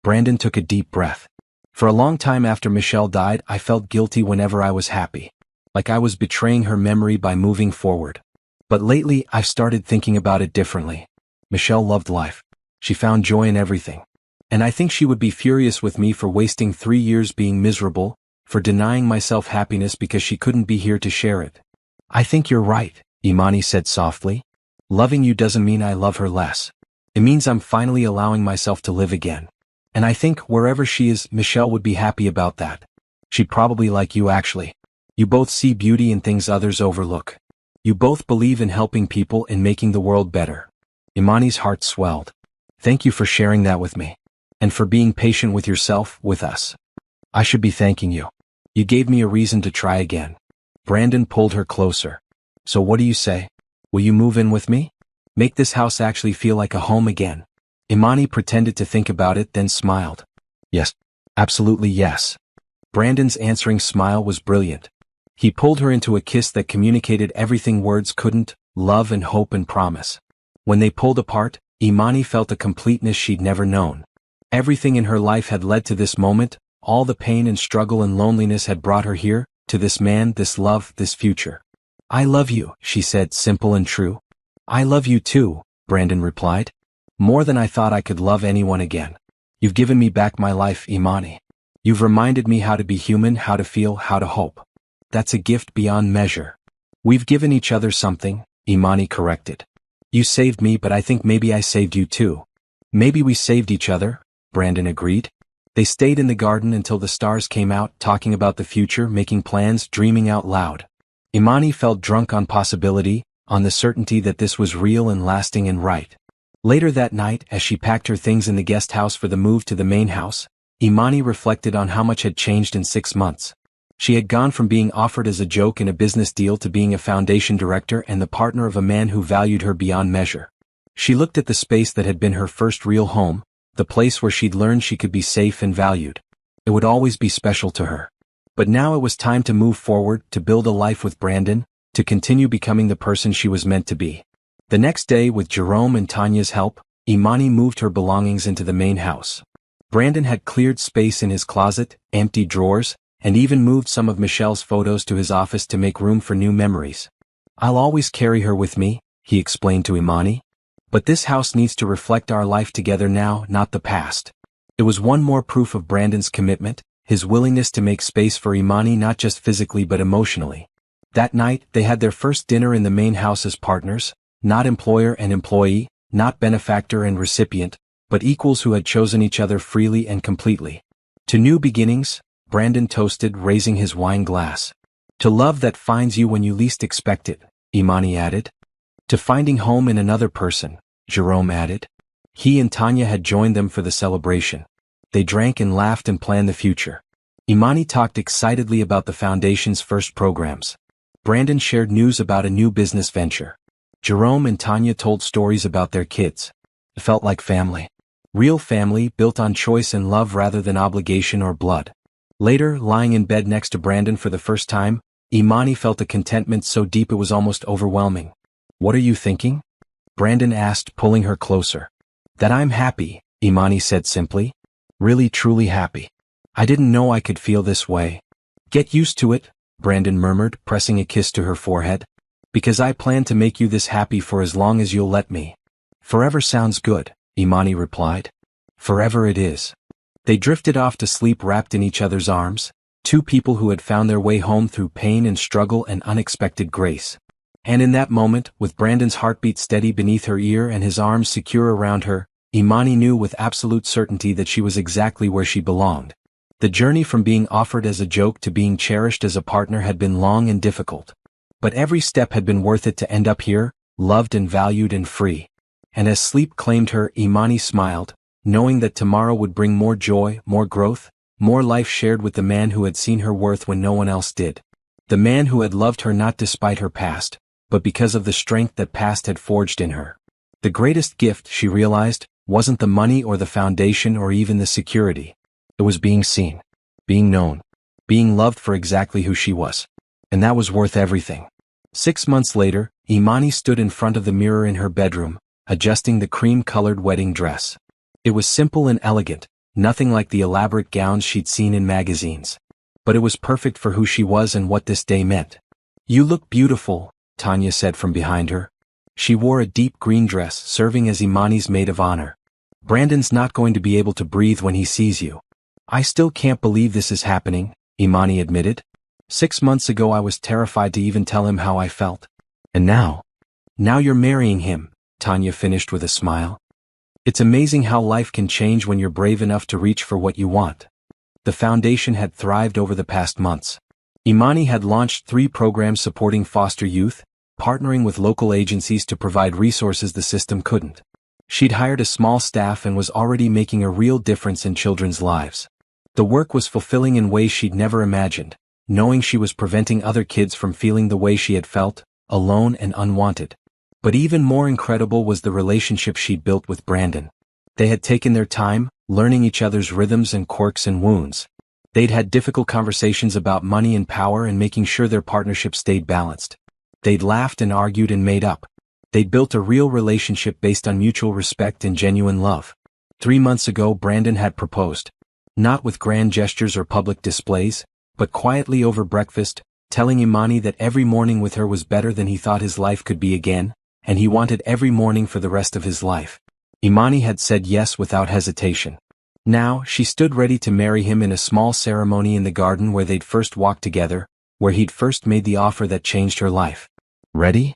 Brandon took a deep breath. For a long time after Michelle died, I felt guilty whenever I was happy. Like I was betraying her memory by moving forward. But lately, I've started thinking about it differently. Michelle loved life. She found joy in everything. And I think she would be furious with me for wasting 3 years being miserable, for denying myself happiness because she couldn't be here to share it. I think you're right, Imani said softly. Loving you doesn't mean I love her less. It means I'm finally allowing myself to live again. And I think wherever she is, Michelle would be happy about that. She'd probably like you actually. You both see beauty in things others overlook. You both believe in helping people and making the world better. Imani's heart swelled. Thank you for sharing that with me. And for being patient with yourself, with us. I should be thanking you. You gave me a reason to try again. Brandon pulled her closer. So what do you say? Will you move in with me? Make this house actually feel like a home again. Imani pretended to think about it, then smiled. Yes. Absolutely yes. Brandon's answering smile was brilliant. He pulled her into a kiss that communicated everything words couldn't, love and hope and promise. When they pulled apart, Imani felt a completeness she'd never known. Everything in her life had led to this moment, all the pain and struggle and loneliness had brought her here, to this man, this love, this future. I love you, she said, simple and true. I love you too, Brandon replied. More than I thought I could love anyone again. You've given me back my life, Imani. You've reminded me how to be human, how to feel, how to hope. That's a gift beyond measure. We've given each other something, Imani corrected. You saved me, but I think maybe I saved you too. Maybe we saved each other, Brandon agreed. They stayed in the garden until the stars came out, talking about the future, making plans, dreaming out loud. Imani felt drunk on possibility, on the certainty that this was real and lasting and right. Later that night, as she packed her things in the guest house for the move to the main house, Imani reflected on how much had changed in 6 months. She had gone from being offered as a joke in a business deal to being a foundation director and the partner of a man who valued her beyond measure. She looked at the space that had been her first real home, the place where she'd learned she could be safe and valued. It would always be special to her. But now it was time to move forward, to build a life with Brandon, to continue becoming the person she was meant to be. The next day, with Jerome and Tanya's help, Imani moved her belongings into the main house. Brandon had cleared space in his closet, emptied drawers, and even moved some of Michelle's photos to his office to make room for new memories. I'll always carry her with me, he explained to Imani. But this house needs to reflect our life together now, not the past. It was one more proof of Brandon's commitment, his willingness to make space for Imani not just physically but emotionally. That night, they had their first dinner in the main house as partners, not employer and employee, not benefactor and recipient, but equals who had chosen each other freely and completely. To new beginnings, Brandon toasted, raising his wine glass. To love that finds you when you least expect it, Imani added. To finding home in another person, Jerome added. He and Tanya had joined them for the celebration. They drank and laughed and planned the future. Imani talked excitedly about the foundation's first programs. Brandon shared news about a new business venture. Jerome and Tanya told stories about their kids. It felt like family. Real family built on choice and love rather than obligation or blood. Later, lying in bed next to Brandon for the first time, Imani felt a contentment so deep it was almost overwhelming. What are you thinking? Brandon asked, pulling her closer. That I'm happy, Imani said simply. Really truly happy. I didn't know I could feel this way. Get used to it, Brandon murmured, pressing a kiss to her forehead. Because I plan to make you this happy for as long as you'll let me. Forever sounds good, Imani replied. Forever it is. They drifted off to sleep wrapped in each other's arms, two people who had found their way home through pain and struggle and unexpected grace. And in that moment, with Brandon's heartbeat steady beneath her ear and his arms secure around her, Imani knew with absolute certainty that she was exactly where she belonged. The journey from being offered as a joke to being cherished as a partner had been long and difficult. But every step had been worth it to end up here, loved and valued and free. And as sleep claimed her, Imani smiled, knowing that tomorrow would bring more joy, more growth, more life shared with the man who had seen her worth when no one else did. The man who had loved her not despite her past, but because of the strength that past had forged in her. The greatest gift, she realized, wasn't the money or the foundation or even the security. It was being seen, being known, being loved for exactly who she was. And that was worth everything. 6 months later, Imani stood in front of the mirror in her bedroom, adjusting the cream-colored wedding dress. It was simple and elegant, nothing like the elaborate gowns she'd seen in magazines. But it was perfect for who she was and what this day meant. "You look beautiful," Tanya said from behind her. She wore a deep green dress, serving as Imani's maid of honor. "Brandon's not going to be able to breathe when he sees you." "I still can't believe this is happening," Imani admitted. "6 months ago I was terrified to even tell him how I felt. And now you're marrying him," Tanya finished with a smile. "It's amazing how life can change when you're brave enough to reach for what you want." The foundation had thrived over the past months. Imani had launched 3 programs supporting foster youth, partnering with local agencies to provide resources the system couldn't. She'd hired a small staff and was already making a real difference in children's lives. The work was fulfilling in ways she'd never imagined, knowing she was preventing other kids from feeling the way she had felt, alone and unwanted. But even more incredible was the relationship she'd built with Brandon. They had taken their time, learning each other's rhythms and quirks and wounds. They'd had difficult conversations about money and power and making sure their partnership stayed balanced. They'd laughed and argued and made up. They'd built a real relationship based on mutual respect and genuine love. 3 months ago Brandon had proposed. Not with grand gestures or public displays, but quietly over breakfast, telling Imani that every morning with her was better than he thought his life could be again, and he wanted every morning for the rest of his life. Imani had said yes without hesitation. Now, she stood ready to marry him in a small ceremony in the garden where they'd first walked together, where he'd first made the offer that changed her life. "Ready?"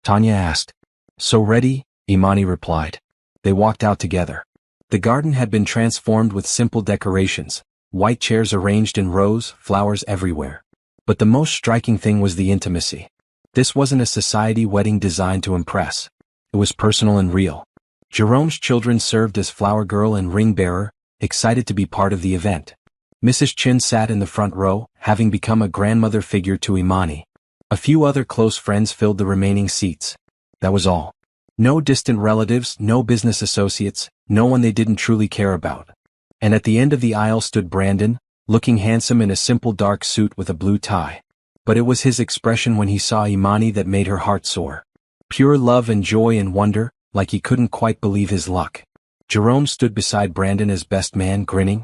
Tanya asked. "So ready," Imani replied. They walked out together. The garden had been transformed with simple decorations, white chairs arranged in rows, flowers everywhere. But the most striking thing was the intimacy. This wasn't a society wedding designed to impress. It was personal and real. Jerome's children served as flower girl and ring bearer, excited to be part of the event. Mrs. Chin sat in the front row, having become a grandmother figure to Imani. A few other close friends filled the remaining seats. That was all. No distant relatives, no business associates, no one they didn't truly care about. And at the end of the aisle stood Brandon, looking handsome in a simple dark suit with a blue tie. But it was his expression when he saw Imani that made her heart soar. Pure love and joy and wonder, like he couldn't quite believe his luck. Jerome stood beside Brandon as best man, grinning.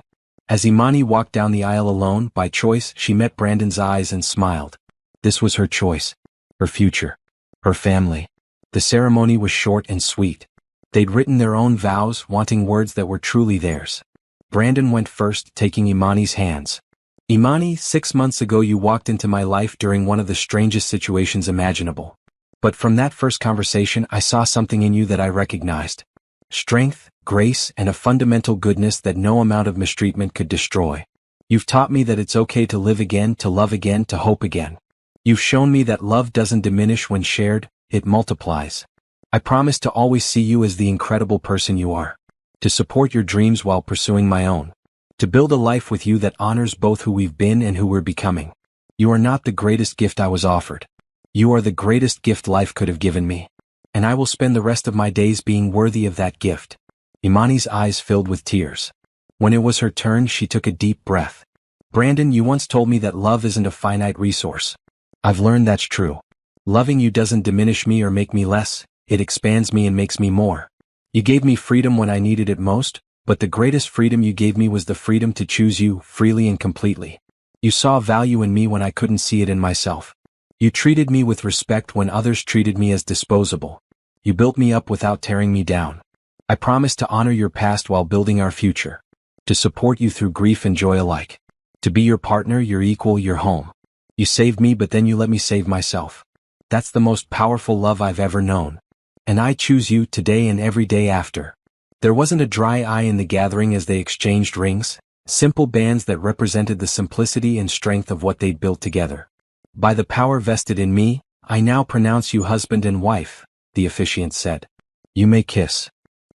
As Imani walked down the aisle alone, by choice, she met Brandon's eyes and smiled. This was her choice. Her future. Her family. The ceremony was short and sweet. They'd written their own vows, wanting words that were truly theirs. Brandon went first, taking Imani's hands. "Imani, 6 months ago you walked into my life during one of the strangest situations imaginable. But from that first conversation I saw something in you that I recognized. Strength, grace, and a fundamental goodness that no amount of mistreatment could destroy. You've taught me that it's okay to live again, to love again, to hope again. You've shown me that love doesn't diminish when shared, it multiplies. I promise to always see you as the incredible person you are. To support your dreams while pursuing my own. To build a life with you that honors both who we've been and who we're becoming. You are not the greatest gift I was offered. You are the greatest gift life could have given me. And I will spend the rest of my days being worthy of that gift." Imani's eyes filled with tears. When it was her turn, she took a deep breath. "Brandon, you once told me that love isn't a finite resource. I've learned that's true. Loving you doesn't diminish me or make me less, it expands me and makes me more. You gave me freedom when I needed it most, but the greatest freedom you gave me was the freedom to choose you, freely and completely. You saw value in me when I couldn't see it in myself. You treated me with respect when others treated me as disposable. You built me up without tearing me down. I promise to honor your past while building our future. To support you through grief and joy alike. To be your partner, your equal, your home. You saved me, but then you let me save myself. That's the most powerful love I've ever known. And I choose you today and every day after." There wasn't a dry eye in the gathering as they exchanged rings, simple bands that represented the simplicity and strength of what they'd built together. "By the power vested in me, I now pronounce you husband and wife," the officiant said. "You may kiss."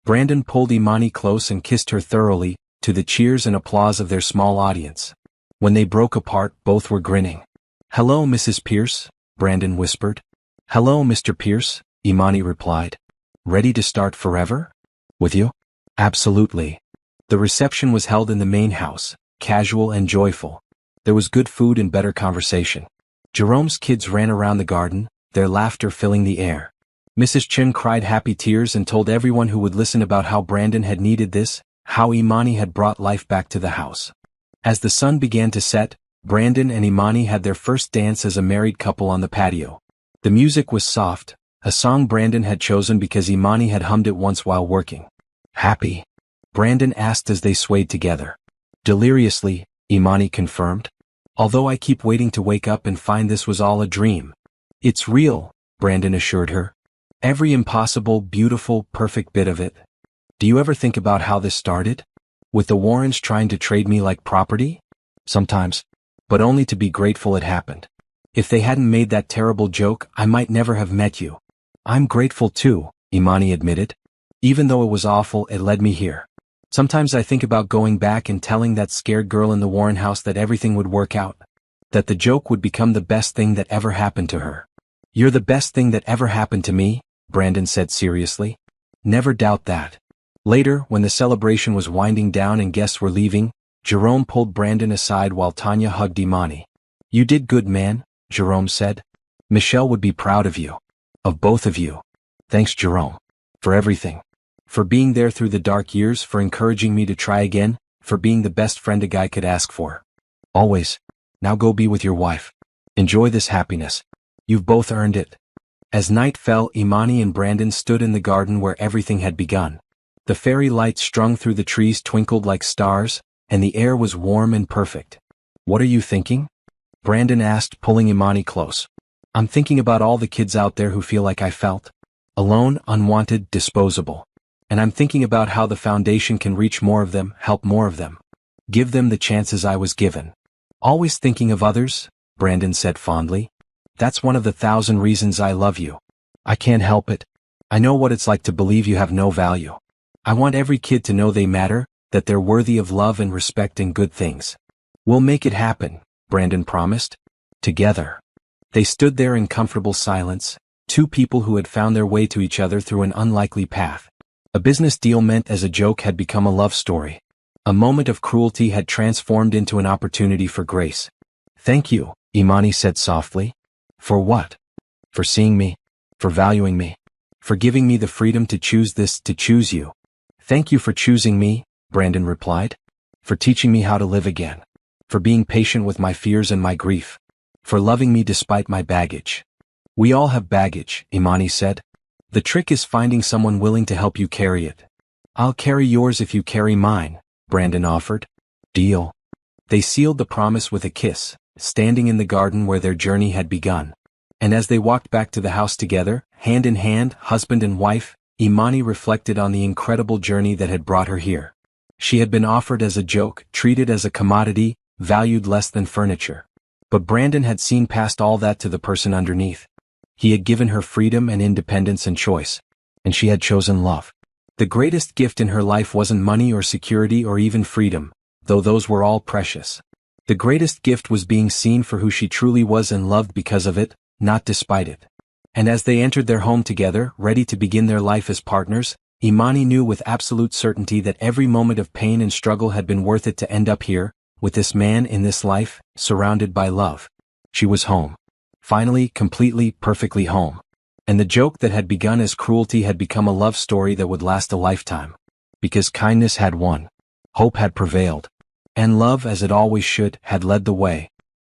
Brandon pulled Imani close and kissed her thoroughly, to the cheers and applause of their small audience. When they broke apart, both were grinning. "Hello, Mrs. Pierce," Brandon whispered. "Hello, Mr. Pierce," Imani replied. "Ready to start forever? With you?" "Absolutely." The reception was held in the main house, casual and joyful. There was good food and better conversation. Jerome's kids ran around the garden, their laughter filling the air. Mrs. Chen cried happy tears and told everyone who would listen about how Brandon had needed this, how Imani had brought life back to the house. As the sun began to set, Brandon and Imani had their first dance as a married couple on the patio. The music was soft, a song Brandon had chosen because Imani had hummed it once while working. Happy? Brandon asked as they swayed together. Deliriously, Imani confirmed. Although I keep waiting to wake up and find this was all a dream. It's real, Brandon assured her. Every impossible, beautiful, perfect bit of it. Do you ever think about how this started? With the Warrens trying to trade me like property? Sometimes. But only to be grateful it happened. If they hadn't made that terrible joke, I might never have met you. I'm grateful too, Imani admitted. Even though it was awful, it led me here. Sometimes I think about going back and telling that scared girl in the Warren house that everything would work out. That the joke would become the best thing that ever happened to her. You're the best thing that ever happened to me, Brandon said seriously. Never doubt that. Later, when the celebration was winding down and guests were leaving, Jerome pulled Brandon aside while Tanya hugged Imani. You did good, man, Jerome said. Michelle would be proud of you. Of both of you. Thanks, Jerome. For everything. For being there through the dark years, for encouraging me to try again, for being the best friend a guy could ask for. Always. Now go be with your wife. Enjoy this happiness. You've both earned it. As night fell, Imani and Brandon stood in the garden where everything had begun. The fairy lights strung through the trees twinkled like stars, and the air was warm and perfect. What are you thinking? Brandon asked, pulling Imani close. I'm thinking about all the kids out there who feel like I felt. Alone, unwanted, disposable. And I'm thinking about how the foundation can reach more of them, help more of them. Give them the chances I was given. Always thinking of others, Brandon said fondly. That's one of the 1,000 reasons I love you. I can't help it. I know what it's like to believe you have no value. I want every kid to know they matter, that they're worthy of love and respect and good things. We'll make it happen, Brandon promised. Together. They stood there in comfortable silence, two people who had found their way to each other through an unlikely path. A business deal meant as a joke had become a love story. A moment of cruelty had transformed into an opportunity for grace. Thank you, Imani said softly. For what? For seeing me. For valuing me. For giving me the freedom to choose this, to choose you. Thank you for choosing me, Brandon replied. For teaching me how to live again. For being patient with my fears and my grief. For loving me despite my baggage. We all have baggage, Imani said. The trick is finding someone willing to help you carry it. I'll carry yours if you carry mine, Brandon offered. Deal. They sealed the promise with a kiss, standing in the garden where their journey had begun. And as they walked back to the house together, hand in hand, husband and wife, Imani reflected on the incredible journey that had brought her here. She had been offered as a joke, treated as a commodity, valued less than furniture. But Brandon had seen past all that to the person underneath. He had given her freedom and independence and choice. And she had chosen love. The greatest gift in her life wasn't money or security or even freedom, though those were all precious. The greatest gift was being seen for who she truly was and loved because of it, not despite it. And as they entered their home together, ready to begin their life as partners, Imani knew with absolute certainty that every moment of pain and struggle had been worth it to end up here, with this man in this life, surrounded by love. She was home. Finally, completely, perfectly home. And the joke that had begun as cruelty had become a love story that would last a lifetime. Because kindness had won. Hope had prevailed. And love, as it always should, had led the way.